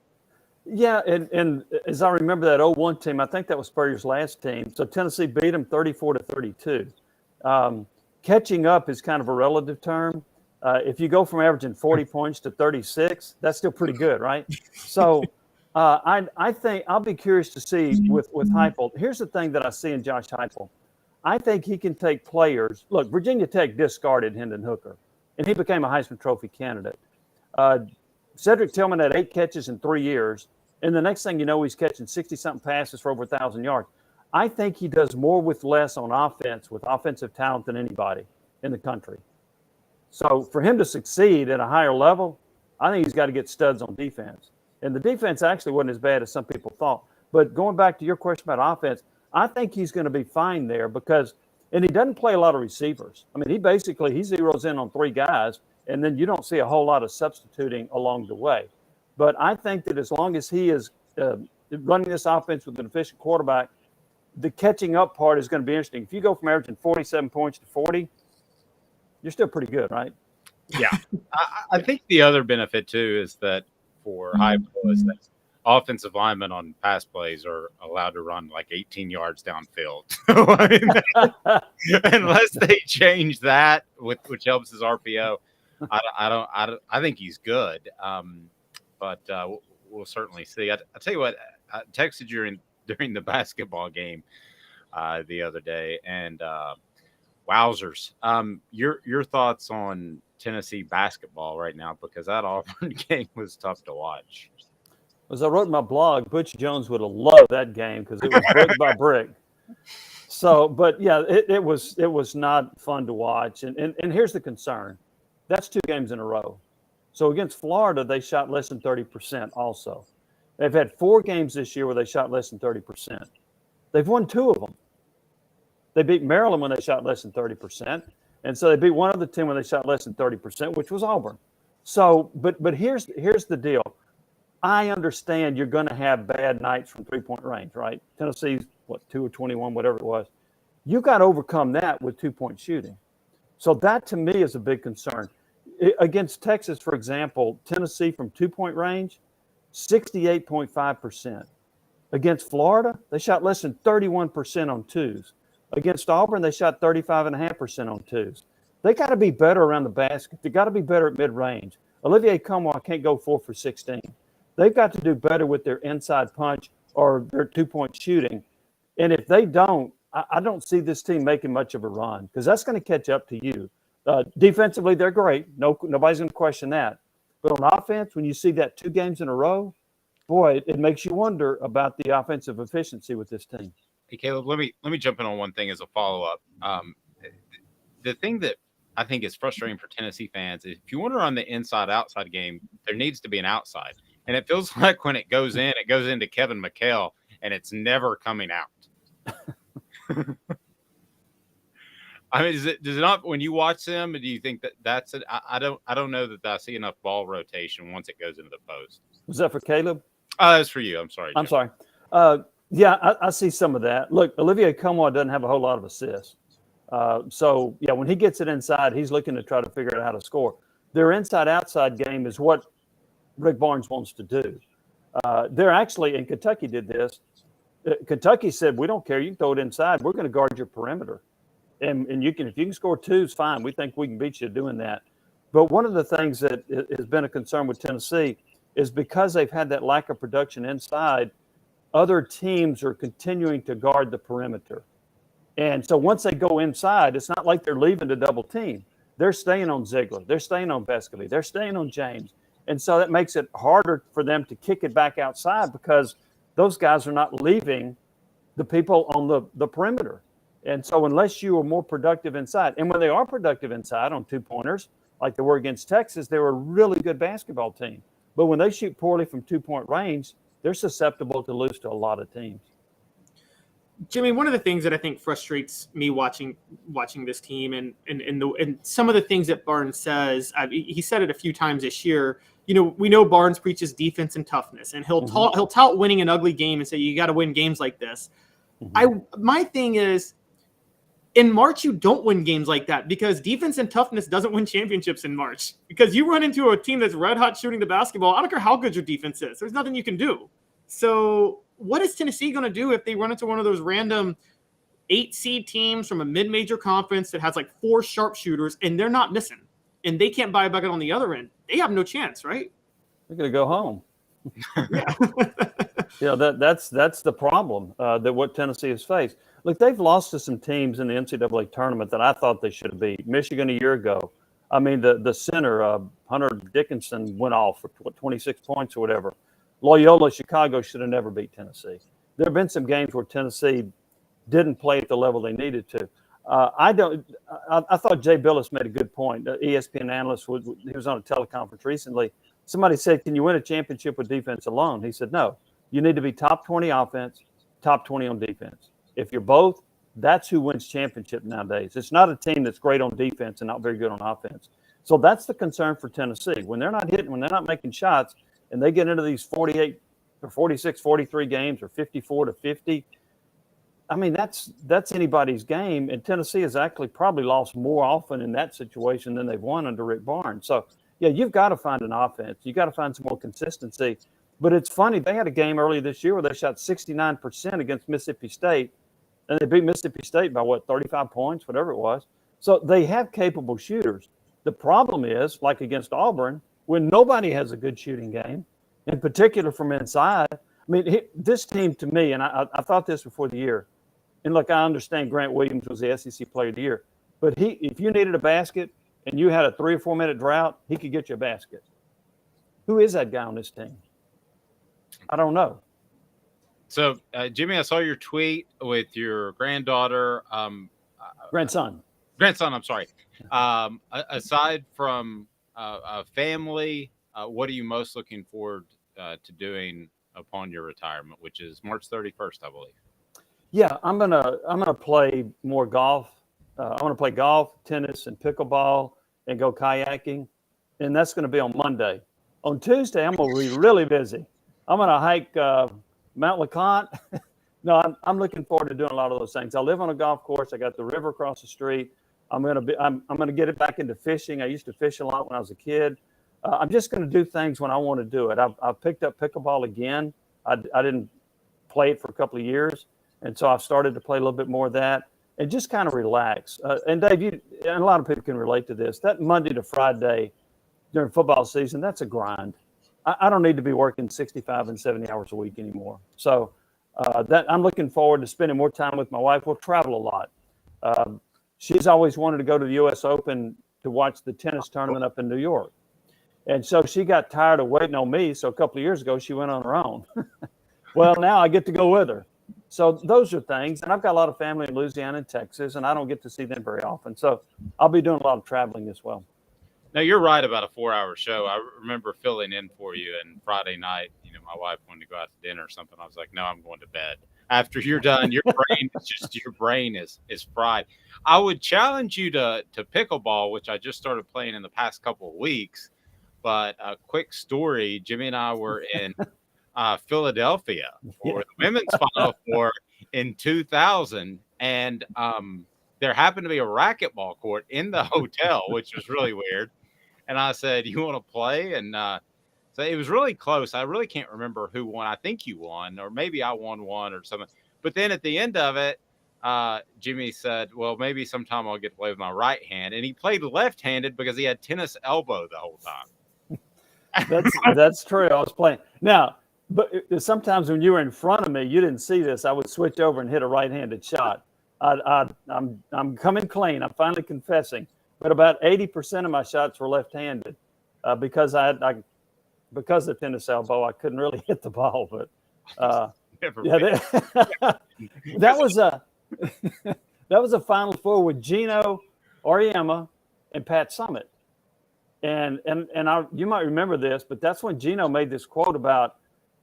Speaker 17: Yeah, and as I remember that 01 team, I think that was Spurrier's last team. So Tennessee beat them 34-32. Catching up is kind of a relative term. If you go from averaging 40 points to 36, that's still pretty good, right? So I think I'll be curious to see with Heupel. Here's the thing that I see in Josh Heupel. I think he can take players. Look, Virginia Tech discarded Hendon Hooker, and he became a Heisman Trophy candidate. Cedric Tillman had 8 catches in 3 years, and the next thing you know, he's catching 60-something passes for over 1,000 yards. I think he does more with less on offense with offensive talent than anybody in the country. So for him to succeed at a higher level, I think he's got to get studs on defense. And the defense actually wasn't as bad as some people thought. But going back to your question about offense, I think he's going to be fine there because – and he doesn't play a lot of receivers. I mean, he zeroes in on 3 guys, and then you don't see a whole lot of substituting along the way. But I think that as long as he is running this offense with an efficient quarterback, the catching up part is going to be interesting. If you go from averaging 47 points to 40, you're still pretty good, right?
Speaker 4: Yeah. I think the other benefit, too, is that for Heupel is that offensive linemen on pass plays are allowed to run like 18 yards downfield. Unless they change that, which helps his RPO, I think he's good. But we'll certainly see. I tell you what, I texted you during the basketball game the other day, and wowzers. Your thoughts on Tennessee basketball right now, because that Auburn game was tough to watch.
Speaker 17: As I wrote in my blog, Butch Jones would have loved that game because it was brick by brick. So, but yeah, it was not fun to watch. And here's the concern. That's 2 games in a row. So against Florida, they shot less than 30% also. They've had 4 games this year where they shot less than 30%. They've won 2 of them. They beat Maryland when they shot less than 30%. And so they beat one other team when they shot less than 30%, which was Auburn. So, but here's the deal. I understand you're going to have bad nights from 3-point range, right? Tennessee's, 2 or 21, whatever it was. You got to overcome that with 2-point shooting. So that, to me, is a big concern. Against Texas, for example, Tennessee from 2-point range, 68.5%. Against Florida, they shot less than 31% on 2s. Against Auburn, they shot 35.5% on 2s. They got to be better around the basket. They got to be better at mid-range. Olivier Comeau can't go 4 for 16. They've got to do better with their inside punch or their 2-point shooting. And if they don't, I don't see this team making much of a run because that's going to catch up to you. Defensively, they're great. Nobody's going to question that. But on offense, when you see that 2 games in a row, boy, it makes you wonder about the offensive efficiency with this team.
Speaker 4: Hey, Caleb, let me jump in on one thing as a follow-up. The thing that I think is frustrating for Tennessee fans is if you want to run the inside-outside game, there needs to be an outside. And it feels like when it goes into Kevin McHale, and it's never coming out. I mean, does it not? When you watch them, do you think that's it? I don't know that I see enough ball rotation once it goes into the post.
Speaker 17: Was that for Caleb?
Speaker 4: That's for you. I'm sorry.
Speaker 17: I'm sorry. Yeah, I see some of that. Look, Olivier Comeau doesn't have a whole lot of assists. So, yeah, when he gets it inside, he's looking to try to figure out how to score. Their inside-outside game is what Rick Barnes wants to do. They're actually, and Kentucky did this, Kentucky said, we don't care. You can throw it inside. We're going to guard your perimeter. And if you can score 2s, fine. We think we can beat you doing that. But one of the things that has been a concern with Tennessee is because they've had that lack of production inside, other teams are continuing to guard the perimeter. And so once they go inside, it's not like they're leaving to double team. They're staying on Ziegler. They're staying on Vescovy. They're staying on James. And so that makes it harder for them to kick it back outside because those guys are not leaving the people on the perimeter. And so unless you are more productive inside, and when they are productive inside on 2-pointers, like they were against Texas, they were a really good basketball team. But when they shoot poorly from 2-point range, they're susceptible to lose to a lot of teams.
Speaker 5: Jimmy, one of the things that I think frustrates me watching this team and some of the things that Barnes says, he said it a few times this year. We know Barnes preaches defense and toughness, and he'll tout winning an ugly game and say you got to win games like this. My thing is, in March you don't win games like that because defense and toughness doesn't win championships in March. Because you run into a team that's red hot shooting the basketball. I don't care how good your defense is. There's nothing you can do. So what is Tennessee going to do if they run into one of those random 8 seed teams from a mid-major conference that has like 4 sharpshooters and they're not missing and they can't buy a bucket on the other end? They have no chance, right?
Speaker 17: They're going to go home. That's the problem that what Tennessee has faced. Look, they've lost to some teams in the NCAA tournament that I thought they should have beat. Michigan a year ago. I mean, the center, Hunter Dickinson, went off for 26 points or whatever. Loyola Chicago should have never beat Tennessee. There have been some games where Tennessee didn't play at the level they needed to. I thought Jay Billis made a good point. ESPN analyst, he was on a teleconference recently. Somebody said, can you win a championship with defense alone? He said, no. You need to be top 20 offense, top 20 on defense. If you're both, that's who wins championship nowadays. It's not a team that's great on defense and not very good on offense. So that's the concern for Tennessee. When they're not hitting, when they're not making shots, and they get into these 48 or 46, 43 games or 54 to 50, I mean, that's anybody's game. And Tennessee has actually probably lost more often in that situation than they've won under Rick Barnes. So, yeah, you've got to find an offense. You've got to find some more consistency. But it's funny, they had a game earlier this year where they shot 69% against Mississippi State, and they beat Mississippi State by, 35 points, whatever it was. So they have capable shooters. The problem is, like against Auburn, when nobody has a good shooting game, in particular from inside. I mean, this team to me, and I thought this before the year, and look, I understand Grant Williams was the SEC Player of the Year, but if you needed a basket and you had a 3 or 4 minute drought, he could get you a basket. Who is that guy on this team? I don't know.
Speaker 4: So, Jimmy, I saw your tweet with your granddaughter.
Speaker 17: Grandson,
Speaker 4: I'm sorry. Aside from a family, what are you most looking forward to doing upon your retirement, which is March 31st, I believe?
Speaker 17: Yeah, I'm gonna play more golf. I want to play golf, tennis, and pickleball, and go kayaking, and that's going to be on Monday. On Tuesday, I'm going to be really busy. I'm going to hike Mount LeConte. No, I'm looking forward to doing a lot of those things. I live on a golf course. I got the river across the street. I'm going to get it back into fishing. I used to fish a lot when I was a kid. I'm just going to do things when I want to do it. I've picked up pickleball again. I didn't play it for a couple of years, and so I've started to play a little bit more of that and just kind of relax. And Dave, and a lot of people can relate to this. That Monday to Friday during football season, that's a grind. I don't need to be working 65 and 70 hours a week anymore. So that I'm looking forward to spending more time with my wife. We'll travel a lot. She's always wanted to go to the U.S. Open to watch the tennis tournament up in New York. And so she got tired of waiting on me. So a couple of years ago, she went on her own. Well, now I get to go with her. So those are things. And I've got a lot of family in Louisiana and Texas, and I don't get to see them very often. So I'll be doing a lot of traveling as well.
Speaker 4: Now, you're right about a 4-hour show. I remember filling in for you, and Friday night, my wife wanted to go out to dinner or something. I was like, no, I'm going to bed. After you're done, your brain is fried. I would challenge you to pickleball, which I just started playing in the past couple of weeks. But a quick story, Jimmy and I were in Philadelphia for the women's Final Four in 2000, and there happened to be a racquetball court in the hotel, which was really weird. And I said, you want to play? And so it was really close. I really can't remember who won. I think you won, or maybe I won one or something. But then at the end of it, Jimmy said, well, maybe sometime I'll get to play with my right hand. And he played left-handed because he had tennis elbow the whole time.
Speaker 17: That's true. I was playing. Now, but sometimes when you were in front of me, you didn't see this. I would switch over and hit a right-handed shot. I'm coming clean. I'm finally confessing. But about 80% of my shots were left-handed because because of tennis elbow, I couldn't really hit the ball. But that was a Final Four with Gino Auriemma and Pat Summitt. And you might remember this, but that's when Gino made this quote about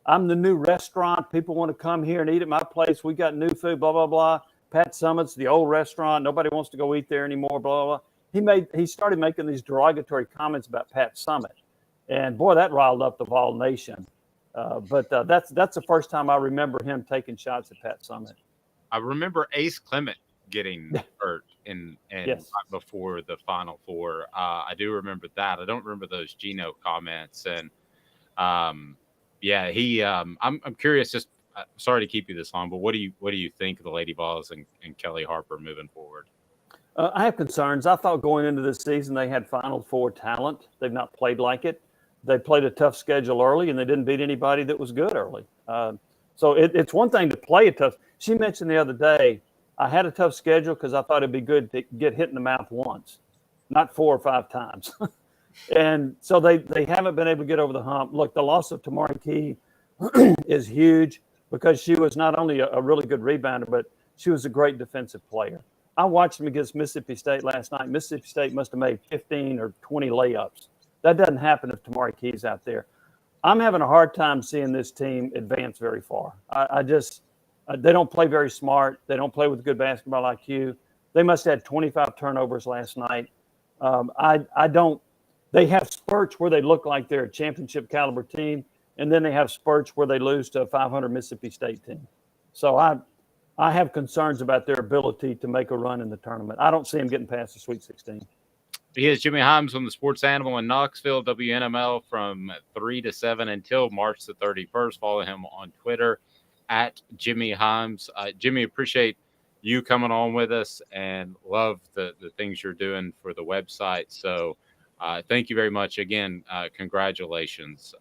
Speaker 17: I'm the new restaurant. People want to come here and eat at my place. We got new food, blah, blah, blah. Pat Summit's the old restaurant. Nobody wants to go eat there anymore, blah, blah, blah. He started making these derogatory comments about Pat Summit. And, boy, that riled up the Vol Nation. But that's the first time I remember him taking shots at Pat Summit.
Speaker 4: I remember Ace Clement getting hurt in
Speaker 17: Yes.
Speaker 4: before the Final Four. I do remember that. I don't remember those Geno comments. And I'm curious. Just sorry to keep you this long, but what do you think of the Lady Vols and Kelly Harper moving forward?
Speaker 17: I have concerns. I thought going into this season they had Final Four talent. They've not played like it. They played a tough schedule early, and they didn't beat anybody that was good early. So it's one thing to play a tough. She mentioned the other day, I had a tough schedule because I thought it'd be good to get hit in the mouth once, not 4 or 5 times. And so they haven't been able to get over the hump. Look, the loss of Tamari Key is huge because she was not only a really good rebounder, but she was a great defensive player. I watched them against Mississippi State last night. Mississippi State must have made 15 or 20 layups. That doesn't happen if Tamari Key's out there. I'm having a hard time seeing this team advance very far. They don't play very smart. They don't play with good basketball IQ. They must have had 25 turnovers last night. They have spurts where they look like they're a championship caliber team, and then they have spurts where they lose to a 500 Mississippi State team. So I have concerns about their ability to make a run in the tournament. I don't see them getting past the Sweet 16.
Speaker 4: He is Jimmy Hyams on the Sports Animal in Knoxville, WNML, from 3 to 7 until March the 31st. Follow him on Twitter at Jimmy Hyams. Jimmy, appreciate you coming on with us and love the things you're doing for the website. So thank you very much. Again, congratulations.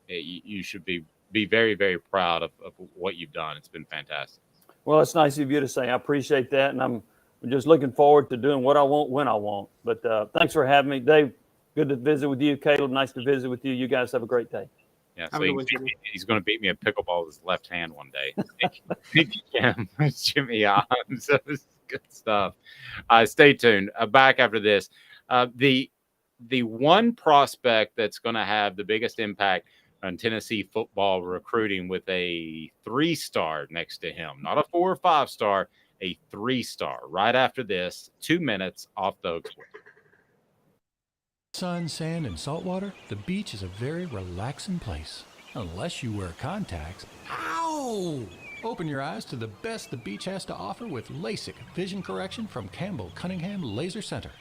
Speaker 4: You should be very, very proud of what you've done. It's been fantastic.
Speaker 17: Well, it's nice of you to say. I appreciate that, and I'm just looking forward to doing what I want when I want. But thanks for having me, Dave. Good to visit with you, Caleb. Nice to visit with you. You guys have a great day.
Speaker 4: Yeah, so he's going to beat me at pickleball with his left hand one day. Thank you, Jim. Jimmy Hyams. Good stuff. Stay tuned. Back after this. The one prospect that's going to have the biggest impact on Tennessee football recruiting with a 3-star next to him, not a 4 or 5-star, a 3-star. Right after this, 2 minutes off the Hook.
Speaker 16: Sun, sand, and salt water, the beach is a very relaxing place. Unless you wear contacts. Ow! Open your eyes to the best the beach has to offer with LASIK vision correction from Campbell Cunningham Laser Center.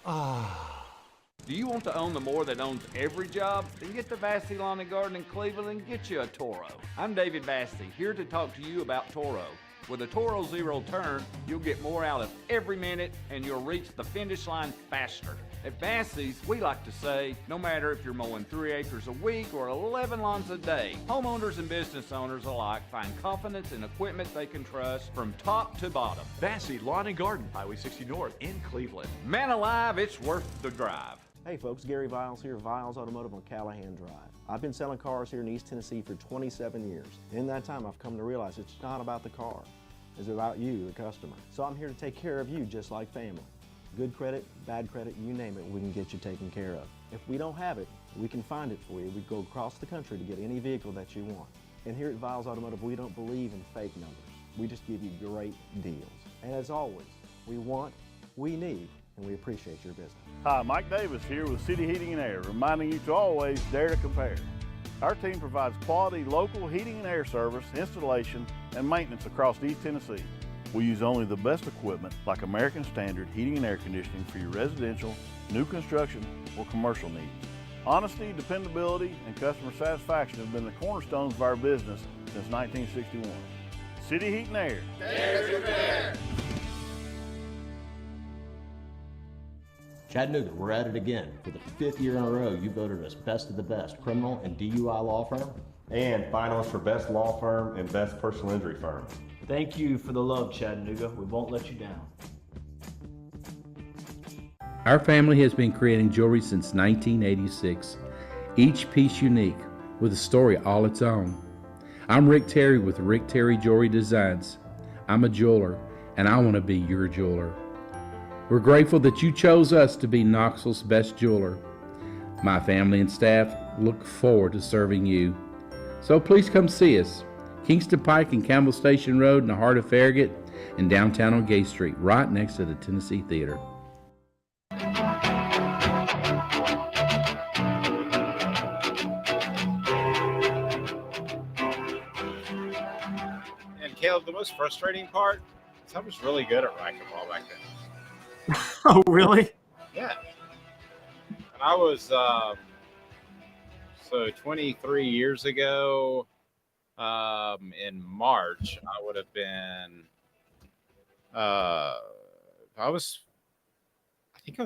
Speaker 14: Do you want to own the more that owns every job? Then get to Vassy Lawn and Garden in Cleveland and get you a Toro. I'm David Vassy, here to talk to you about Toro. With a Toro Zero Turn, you'll get more out of every minute and you'll reach the finish line faster. At Vassy's, we like to say, no matter if you're mowing 3 acres a week or 11 lawns a day, homeowners and business owners alike find confidence in equipment they can trust from top to bottom.
Speaker 15: Vassy Lawn and Garden, Highway 60 North in Cleveland.
Speaker 14: Man alive, it's worth the drive.
Speaker 8: Hey folks, Gary Viles here, Viles Automotive on Callahan Drive. I've been selling cars here in East Tennessee for 27 years. In that time, I've come to realize it's not about the car. It's about you, the customer. So I'm here to take care of you just like family. Good credit, bad credit, you name it, we can get you taken care of. If we don't have it, we can find it for you. We go across the country to get any vehicle that you want. And here at Viles Automotive, we don't believe in fake numbers. We just give you great deals. And as always, we want, we need, and we appreciate your business.
Speaker 9: Hi, Mike Davis here with City Heating and Air, reminding you to always dare to compare. Our team provides quality local heating and air service, installation, and maintenance across East Tennessee. We use only the best equipment like American Standard heating and air conditioning for your residential, new construction, or commercial needs. Honesty, dependability, and customer satisfaction have been the cornerstones of our business since 1961. City Heat and Air.
Speaker 10: Dare to compare.
Speaker 11: Chattanooga, we're at it again. For the 5th year in a row, you voted us best of the best criminal and DUI law firm.
Speaker 12: And finalists for best law firm and best personal injury firm.
Speaker 13: Thank you for the love, Chattanooga. We won't let you down.
Speaker 2: Our family has been creating jewelry since 1986, each piece unique with a story all its own. I'm Rick Terry with Rick Terry Jewelry Designs. I'm a jeweler, and I want to be your jeweler. We're grateful that you chose us to be Knoxville's best jeweler. My family and staff look forward to serving you. So please come see us. Kingston Pike and Campbell Station Road in the heart of Farragut and downtown on Gay Street, right next to the Tennessee Theater.
Speaker 4: And Caleb, the most frustrating part is I was really good at racquetball back then.
Speaker 5: Oh, really?
Speaker 4: Yeah. And I was, so 23 years ago, in March, I would have been, I think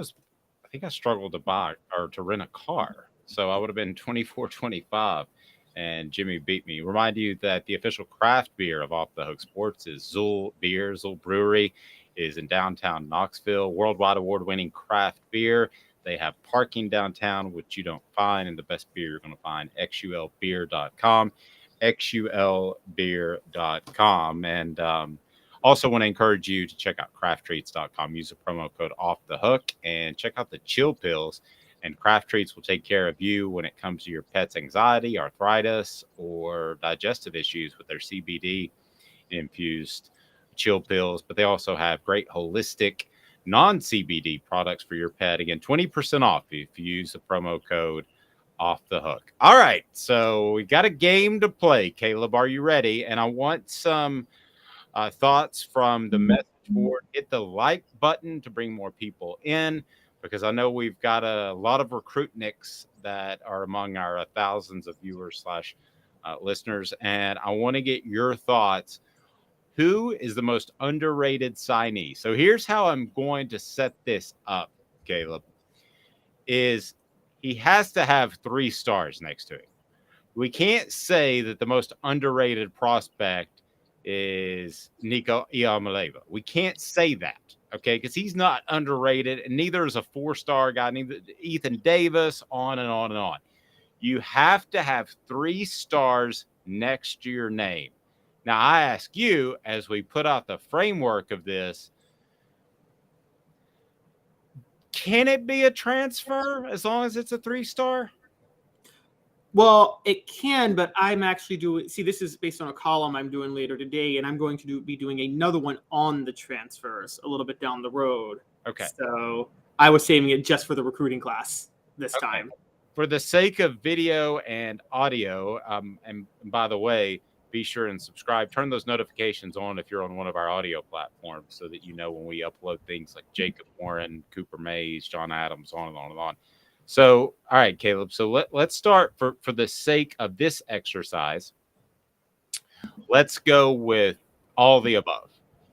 Speaker 4: I struggled to buy or to rent a car. So I would have been 24, 25, and Jimmy beat me. Remind you that the official craft beer of Off the Hook Sports is Zool Beer. Zool Brewery is in downtown Knoxville. Worldwide award-winning craft beer. They have parking downtown, which you don't find, and the best beer you're going to find, xulbeer.com, xulbeer.com. And also want to encourage you to check out crafttreats.com. Use the promo code Off the Hook and check out the Chill Pills. And Craft Treats will take care of you when it comes to your pet's anxiety, arthritis, or digestive issues with their CBD infused chill pills. But they also have great holistic non-CBD products for your pet. Again, 20% off if you use the promo code Off the Hook. All right, so we got a game to play. Caleb, are you ready? And I want some thoughts from the message board. Hit the like button to bring more people in, because I know we've got a lot of recruitniks that are among our thousands of viewers / listeners, and I want to get your thoughts. Who is the most underrated signee? So here's how I'm going to set this up, Caleb, is he has to have 3 stars next to him. We can't say that the most underrated prospect is Nico Iamaleava. We can't say that, okay, because he's not underrated, and neither is a 4-star guy, neither Ethan Davis, on and on and on. You have to have 3 stars next to your name. Now, I ask you, as we put out the framework of this, can it be a transfer as long as it's a 3-star?
Speaker 5: Well, it can, but I'm actually doing, see, this is based on a column I'm doing later today, and I'm going to be doing another one on the transfers a little bit down the road.
Speaker 4: Okay.
Speaker 5: So I was saving it just for the recruiting class this time.
Speaker 4: For the sake of video and audio, and by the way, be sure and subscribe. Turn those notifications on if you're on one of our audio platforms so that you know when we upload things like Jacob Warren, Cooper Mays, John Adams, on and on and on. So, all right, Caleb. So let's start for the sake of this exercise. Let's go with all the above.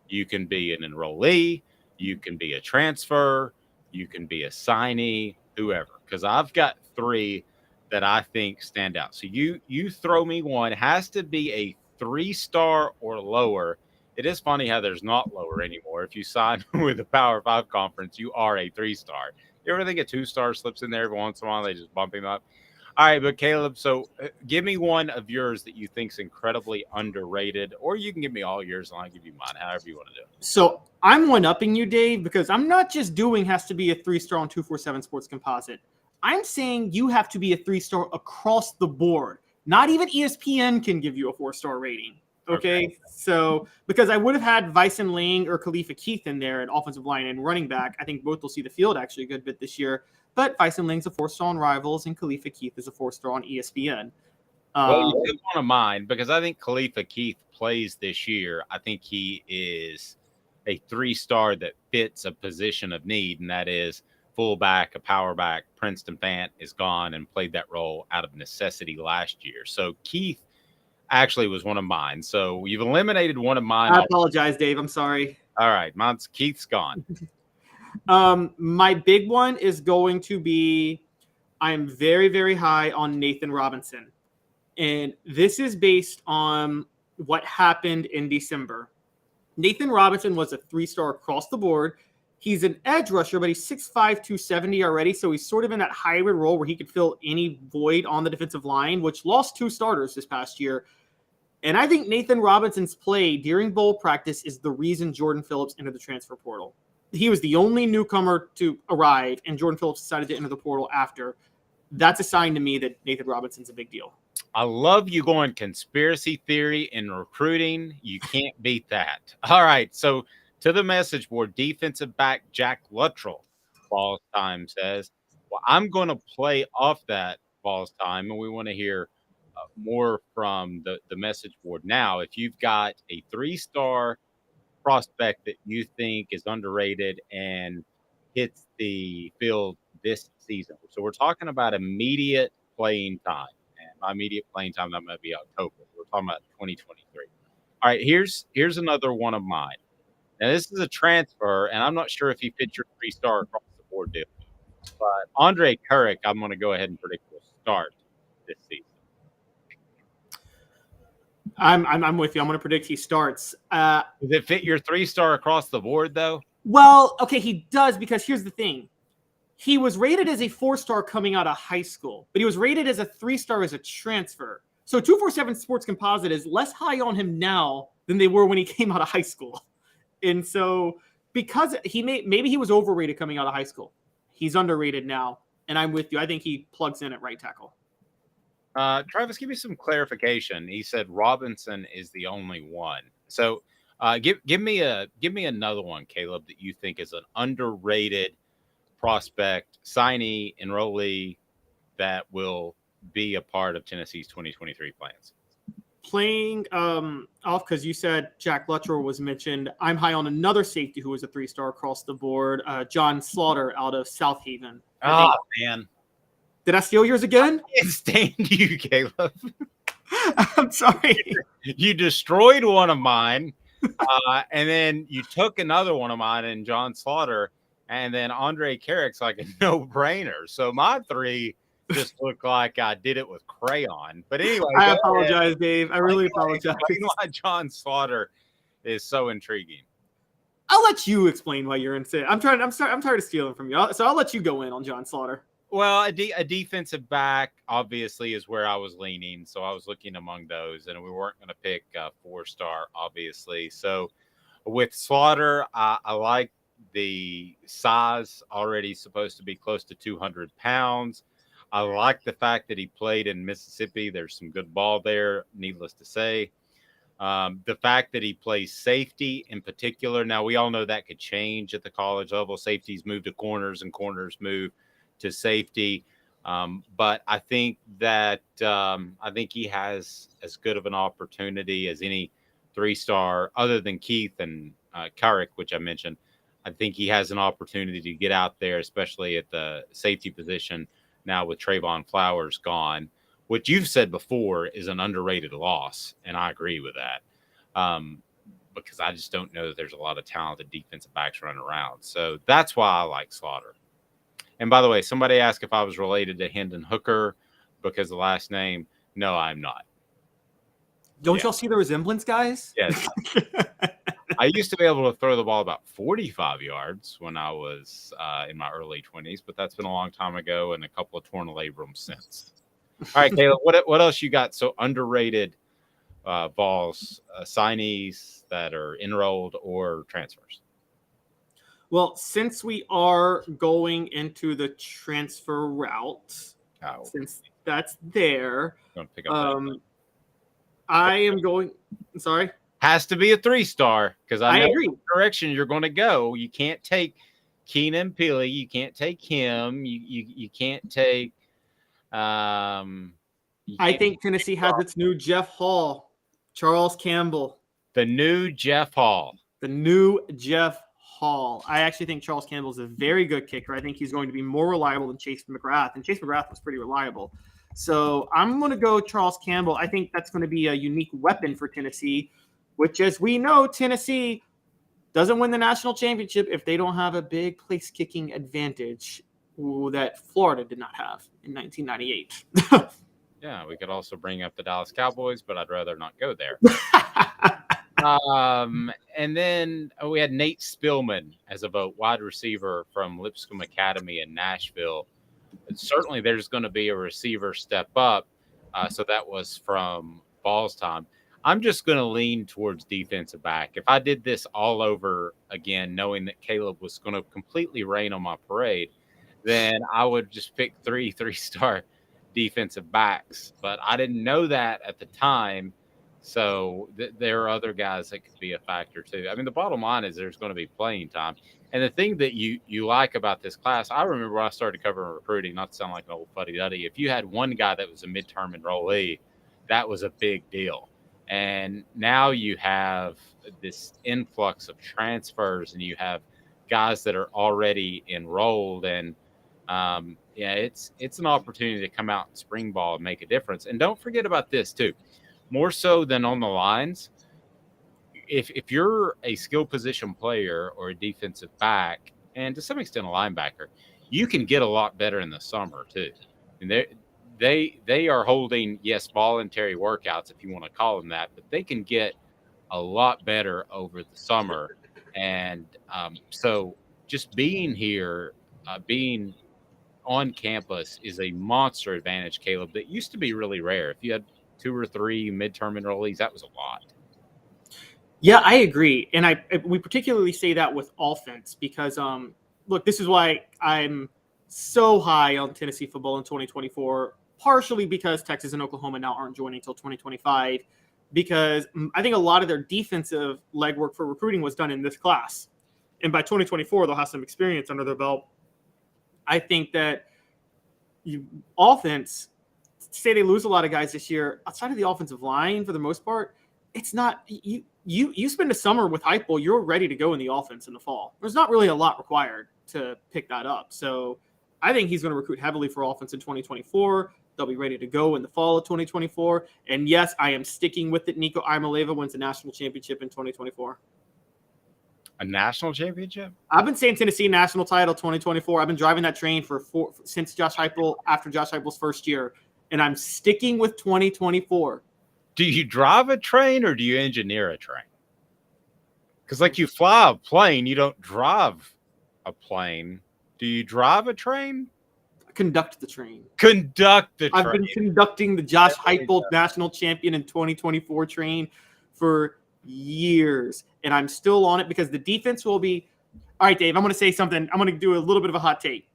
Speaker 4: You can be an enrollee. You can be a transfer. You can be a signee, whoever. Because I've got 3 that I think stand out. So you throw me one. It has to be a 3-star or lower. It is funny how there's not lower anymore. If you sign with the Power 5 conference, you are a 3-star. You ever think a 2-star slips in there every once in a while? They just bump him up. All right, but Caleb, so give me one of yours that you think is incredibly underrated, or you can give me all yours and I'll give you mine, however you want to do it.
Speaker 5: So I'm one-upping you, Dave, because I'm not just doing has to be a 3-star on 247 Sports Composite. I'm saying you have to be a 3-star across the board. Not even ESPN can give you a 4-star rating. Okay. So because I would have had Vyson Lang or Khalifa Keith in there at offensive line and running back. I think both will see the field actually a good bit this year. But Vyson Lang's a 4-star on Rivals and Khalifa Keith is a 4-star on ESPN.
Speaker 4: Well, you did one of mine because I think Khalifa Keith plays this year. I think he is a 3-star that fits a position of need, and that is fullback, a power back. Princeton Fant is gone and played that role out of necessity last year. So Keith actually was one of mine. So you've eliminated one of mine.
Speaker 5: I apologize, Dave. I'm sorry.
Speaker 4: All right. Keith's gone.
Speaker 5: My big one is going to be, I'm very, very high on Nathan Robinson. And this is based on what happened in December. Nathan Robinson was a 3-star across the board. He's an edge rusher, but he's 6'5", 270 already. So he's sort of in that hybrid role where he could fill any void on the defensive line, which lost 2 starters this past year. And I think Nathan Robinson's play during bowl practice is the reason Jordan Phillips entered the transfer portal. He was the only newcomer to arrive, and Jordan Phillips decided to enter the portal after. that's a sign to me that Nathan Robinson's a big deal.
Speaker 4: I love you going conspiracy theory in recruiting. You can't beat that. All right. So to the message board, defensive back Jack Luttrell, Vols Time says, well, I'm going to play off that Vols Time, and we want to hear more from the message board. Now, if you've got a 3-star prospect that you think is underrated and hits the field this season. So we're talking about immediate playing time. And by immediate playing time, that might be October. We're talking about 2023. All right, here's another one of mine. Now, this is a transfer, and I'm not sure if he fits your 3-star across the board deal. But Andre Currick, I'm going to go ahead and predict will start this season.
Speaker 5: I'm with you. I'm going to predict he starts.
Speaker 4: Does it fit your 3-star across the board, though?
Speaker 5: Well, okay, he does, because here's the thing. He was rated as a 4-star coming out of high school, but he was rated as a 3-star as a transfer. So 247 Sports Composite is less high on him now than they were when he came out of high school. And so because maybe he was overrated coming out of high school, he's underrated now. And I'm with you. I think he plugs in at right tackle.
Speaker 4: Travis, give me some clarification. He said Robinson is the only one. So give me another one, Caleb, that you think is an underrated prospect, signee, enrollee that will be a part of Tennessee's 2023 plans.
Speaker 5: Playing off, because you said Jack Luttrell was mentioned, I'm high on another safety who was a 3-star across the board, John Slaughter out of South Haven.
Speaker 4: Oh, man.
Speaker 5: Did I steal yours again?
Speaker 4: I can't stand you, Caleb.
Speaker 5: I'm sorry.
Speaker 4: You destroyed one of mine, and then you took another one of mine in John Slaughter, and then Andre Carrick's like a no-brainer. So my 3 just look like I did it with crayon. But anyway,
Speaker 5: I apologize, Dave. I really apologize.
Speaker 4: Explain why John Slaughter is so intriguing.
Speaker 5: I'll let you explain why you're insane. I'm tired of stealing from you. So I'll let you go in on John Slaughter.
Speaker 4: Well, a defensive back obviously is where I was leaning, so I was looking among those, and we weren't going to pick a 4-star, obviously. So with Slaughter, I like the size, already supposed to be close to 200 pounds. I like the fact that he played in Mississippi. There's some good ball there, needless to say. The fact that he plays safety in particular. Now, we all know that could change at the college level. Safeties move to corners and corners move to safety. But I think that I think he has as good of an opportunity as any 3-star other than Keith and Carrick, which I mentioned. I think he has an opportunity to get out there, especially at the safety position now with Trayvon Flowers gone, which you've said before is an underrated loss, and I agree with that. Because I just don't know that there's a lot of talented defensive backs running around. So that's why I like Slaughter. And by the way, somebody asked if I was related to Hendon Hooker because the last name. No, I'm not.
Speaker 5: Don't y'all see the resemblance, guys?
Speaker 4: Yes. I used to be able to throw the ball about 45 yards when I was in my early 20s, but that's been a long time ago and a couple of torn labrums since. All right, Caleb, what else you got? So underrated Vols signees that are enrolled or transfers?
Speaker 5: Well, since we are going into the transfer route, since that's there,
Speaker 4: pick up
Speaker 5: I am going. Sorry,
Speaker 4: has to be a 3-star because I know
Speaker 5: agree.
Speaker 4: the direction you're going to go. You can't take Keenan Pili. You can't take him. You can't take.
Speaker 5: I think Tennessee has its new Jeff Hall, Charles Campbell.
Speaker 4: The new Jeff Hall.
Speaker 5: I actually think Charles Campbell is a very good kicker. I think he's going to be more reliable than Chase McGrath, and Chase McGrath was pretty reliable. So I'm going to go Charles Campbell. I think that's going to be a unique weapon for Tennessee, which, as we know, Tennessee doesn't win the national championship if they don't have a big place kicking advantage that Florida did not have in 1998.
Speaker 4: Yeah, we could also bring up the Dallas Cowboys, but I'd rather not go there. And then we had Nate Spillman as a vote, wide receiver from Lipscomb Academy in Nashville. Certainly there's going to be a receiver step up. So that was from Vols Time. I'm just going to lean towards defensive back. If I did this all over again, knowing that Caleb was going to completely rain on my parade, then I would just pick three-star defensive backs. But I didn't know that at the time. So there are other guys that could be a factor too. I mean, the bottom line is there's going to be playing time. And the thing that you like about this class, I remember when I started covering recruiting, not to sound like an old fuddy-duddy, if you had one guy that was a midterm enrollee, that was a big deal. And now you have this influx of transfers and you have guys that are already enrolled. And, it's an opportunity to come out in spring ball and make a difference. And don't forget about this too. More so than on the lines, if you're a skill position player or a defensive back, and to some extent a linebacker, you can get a lot better in the summer too. And they are holding, yes, voluntary workouts, if you want to call them that, but they can get a lot better over the summer. And so just being here, being on campus is a monster advantage, Caleb, that used to be really rare. If you had 2 or 3 midterm enrollees, that was a lot.
Speaker 5: Yeah, I agree. And we particularly say that with offense because, look, this is why I'm so high on Tennessee football in 2024, partially because Texas and Oklahoma now aren't joining until 2025, because I think a lot of their defensive legwork for recruiting was done in this class. And by 2024, they'll have some experience under their belt. I think that offense, say they lose a lot of guys this year, outside of the offensive line for the most part, it's not you spend a summer with Heupel, you're ready to go in the offense in the fall. There's not really a lot required to pick that up. So I think he's going to recruit heavily for offense in 2024. They'll be ready to go in the fall of 2024. And yes, I am sticking with it. Nico Iamaleava wins the national championship in 2024.
Speaker 4: A national championship?
Speaker 5: I've been saying Tennessee national title 2024. I've been driving that train since Josh Heupel, after Josh Heupel's first year. And I'm sticking with 2024.
Speaker 4: Do you drive a train or do you engineer a train? Because like you fly a plane, you don't drive a plane. Do you drive a train?
Speaker 5: Conduct the train.
Speaker 4: Conduct the train.
Speaker 5: I've been conducting the Josh Heupel national champion in 2024 train for years. And I'm still on it because the defense will be – all right, Dave, I'm going to say something. I'm going to do a little bit of a hot take.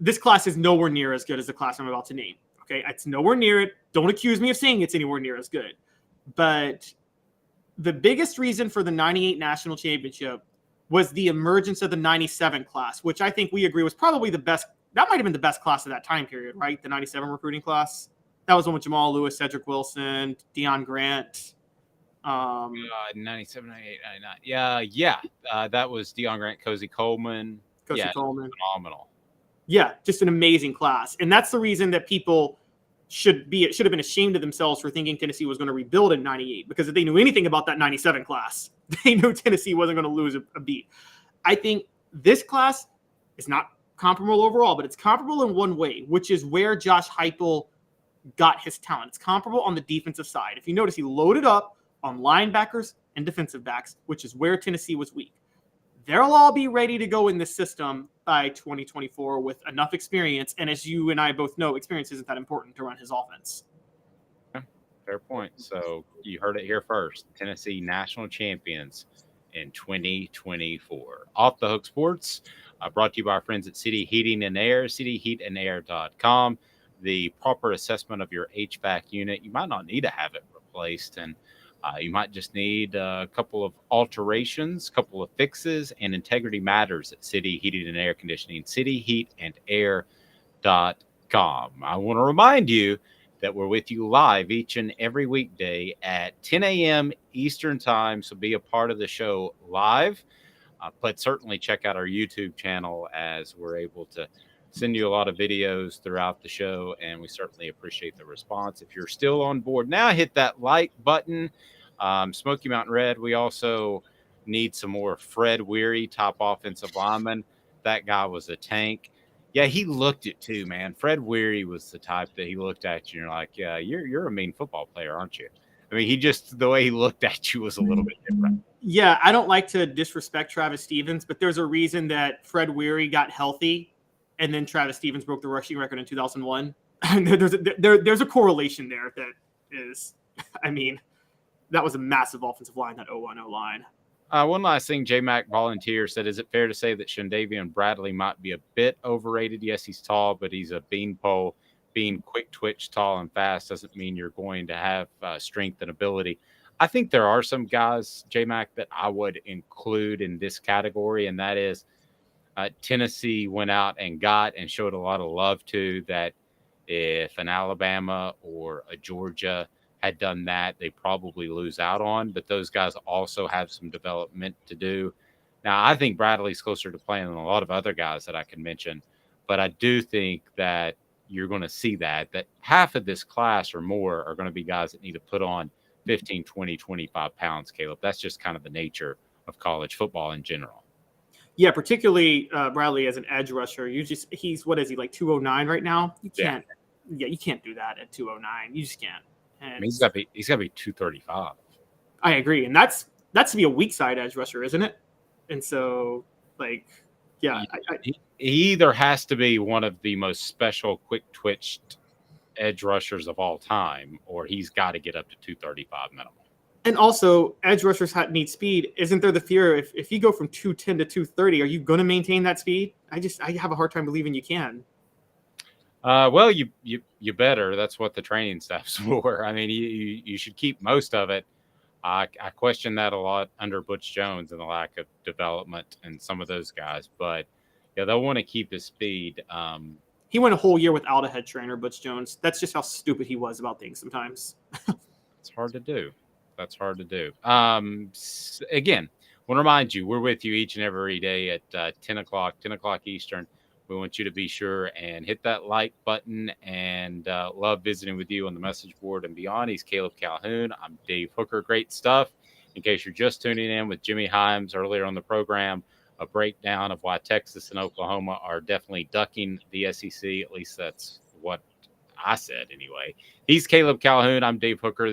Speaker 5: This class is nowhere near as good as the class I'm about to name. Okay, it's nowhere near it. Don't accuse me of saying it's anywhere near as good. But the biggest reason for the 98 national championship was the emergence of the 97 class, which I think we agree was probably the best. That might have been the best class of that time period, right? The 97 recruiting class. That was one with Jamal Lewis, Cedric Wilson, Deion Grant.
Speaker 4: 97, 98, 99. Yeah. That was Deion Grant, Cozy Coleman.
Speaker 5: Coleman.
Speaker 4: Phenomenal.
Speaker 5: Yeah, just an amazing class. And that's the reason that people should have been ashamed of themselves for thinking Tennessee was going to rebuild in 98, because if they knew anything about that 97 class, they knew Tennessee wasn't going to lose a beat. I think this class is not comparable overall, but it's comparable in one way, which is where Josh Heupel got his talent. It's comparable on the defensive side. If you notice, he loaded up on linebackers and defensive backs, which is where Tennessee was weak. They'll all be ready to go in this system by 2024 with enough experience. And as you and I both know, experience isn't that important to run his offense.
Speaker 4: Fair point. So you heard it here first. Tennessee national champions in 2024. Off the Hook Sports, brought to you by our friends at City Heating and Air, cityheatandair.com. The proper assessment of your HVAC unit. You might not need to have it replaced, and you might just need a couple of alterations, a couple of fixes, and integrity matters at City Heating and Air Conditioning, cityheatandair.com. I want to remind you that we're with you live each and every weekday at 10 a.m. Eastern Time, so be a part of the show live. But certainly check out our YouTube channel, as we're able to send you a lot of videos throughout the show, and we certainly appreciate the response. If you're still on board now, hit that like button. Smoky Mountain Red, we also need some more Fred Weary top offensive lineman. That guy was a tank. Yeah, he looked it too, man. Fred Weary was the type that he looked at you and you're like, yeah, you're a mean football player, aren't you? I mean, the way he looked at you was a little bit different.
Speaker 5: Yeah, I don't like to disrespect Travis Stevens, but there's a reason that Fred Weary got healthy and then Travis Stevens broke the rushing record in 2001. There's a correlation there that is, I mean, that was a massive offensive line, that 0-1-0 line.
Speaker 4: One last thing, J Mac Volunteer said, is it fair to say that Shandavian Bradley might be a bit overrated? Yes, he's tall, but he's a beanpole. Being quick twitch, tall, and fast doesn't mean you're going to have strength and ability. I think there are some guys, J Mac, that I would include in this category, and that is Tennessee went out and got and showed a lot of love to, that if an Alabama or a Georgia had done that, they probably lose out on. But those guys also have some development to do. Now, I think Bradley's closer to playing than a lot of other guys that I can mention. But I do think that you're going to see that half of this class or more are going to be guys that need to put on 15, 20, 25 pounds, Caleb. That's just kind of the nature of college football in general.
Speaker 5: Yeah, particularly Bradley as an edge rusher. He's what is he, like 209 right now? You can't. Yeah, you can't do that at 209. You just can't. And
Speaker 4: I mean, he's got to be 235.
Speaker 5: I agree, and that's to be a weak side edge rusher, isn't it? And so, like, yeah,
Speaker 4: he either has to be one of the most special, quick twitched edge rushers of all time, or he's got to get up to 235 minimum.
Speaker 5: And also, edge rushers need speed. Isn't there the fear if you go from 210 to 230, are you going to maintain that speed? I have a hard time believing you can.
Speaker 4: Well, you better. That's what the training staff's for. I mean, you should keep most of it. I question that a lot under Butch Jones and the lack of development and some of those guys. But yeah, they'll want to keep his speed.
Speaker 5: He went a whole year without a head trainer, Butch Jones. That's just how stupid he was about things sometimes.
Speaker 4: It's hard to do. That's hard to do. Again, I want to remind you, we're with you each and every day at 10 o'clock Eastern. We want you to be sure and hit that like button, and love visiting with you on the message board and beyond. He's Caleb Calhoun. I'm Dave Hooker. Great stuff. In case you're just tuning in with Jimmy Hyams earlier on the program, a breakdown of why Texas and Oklahoma are definitely ducking the SEC. At least that's what I said anyway. He's Caleb Calhoun. I'm Dave Hooker.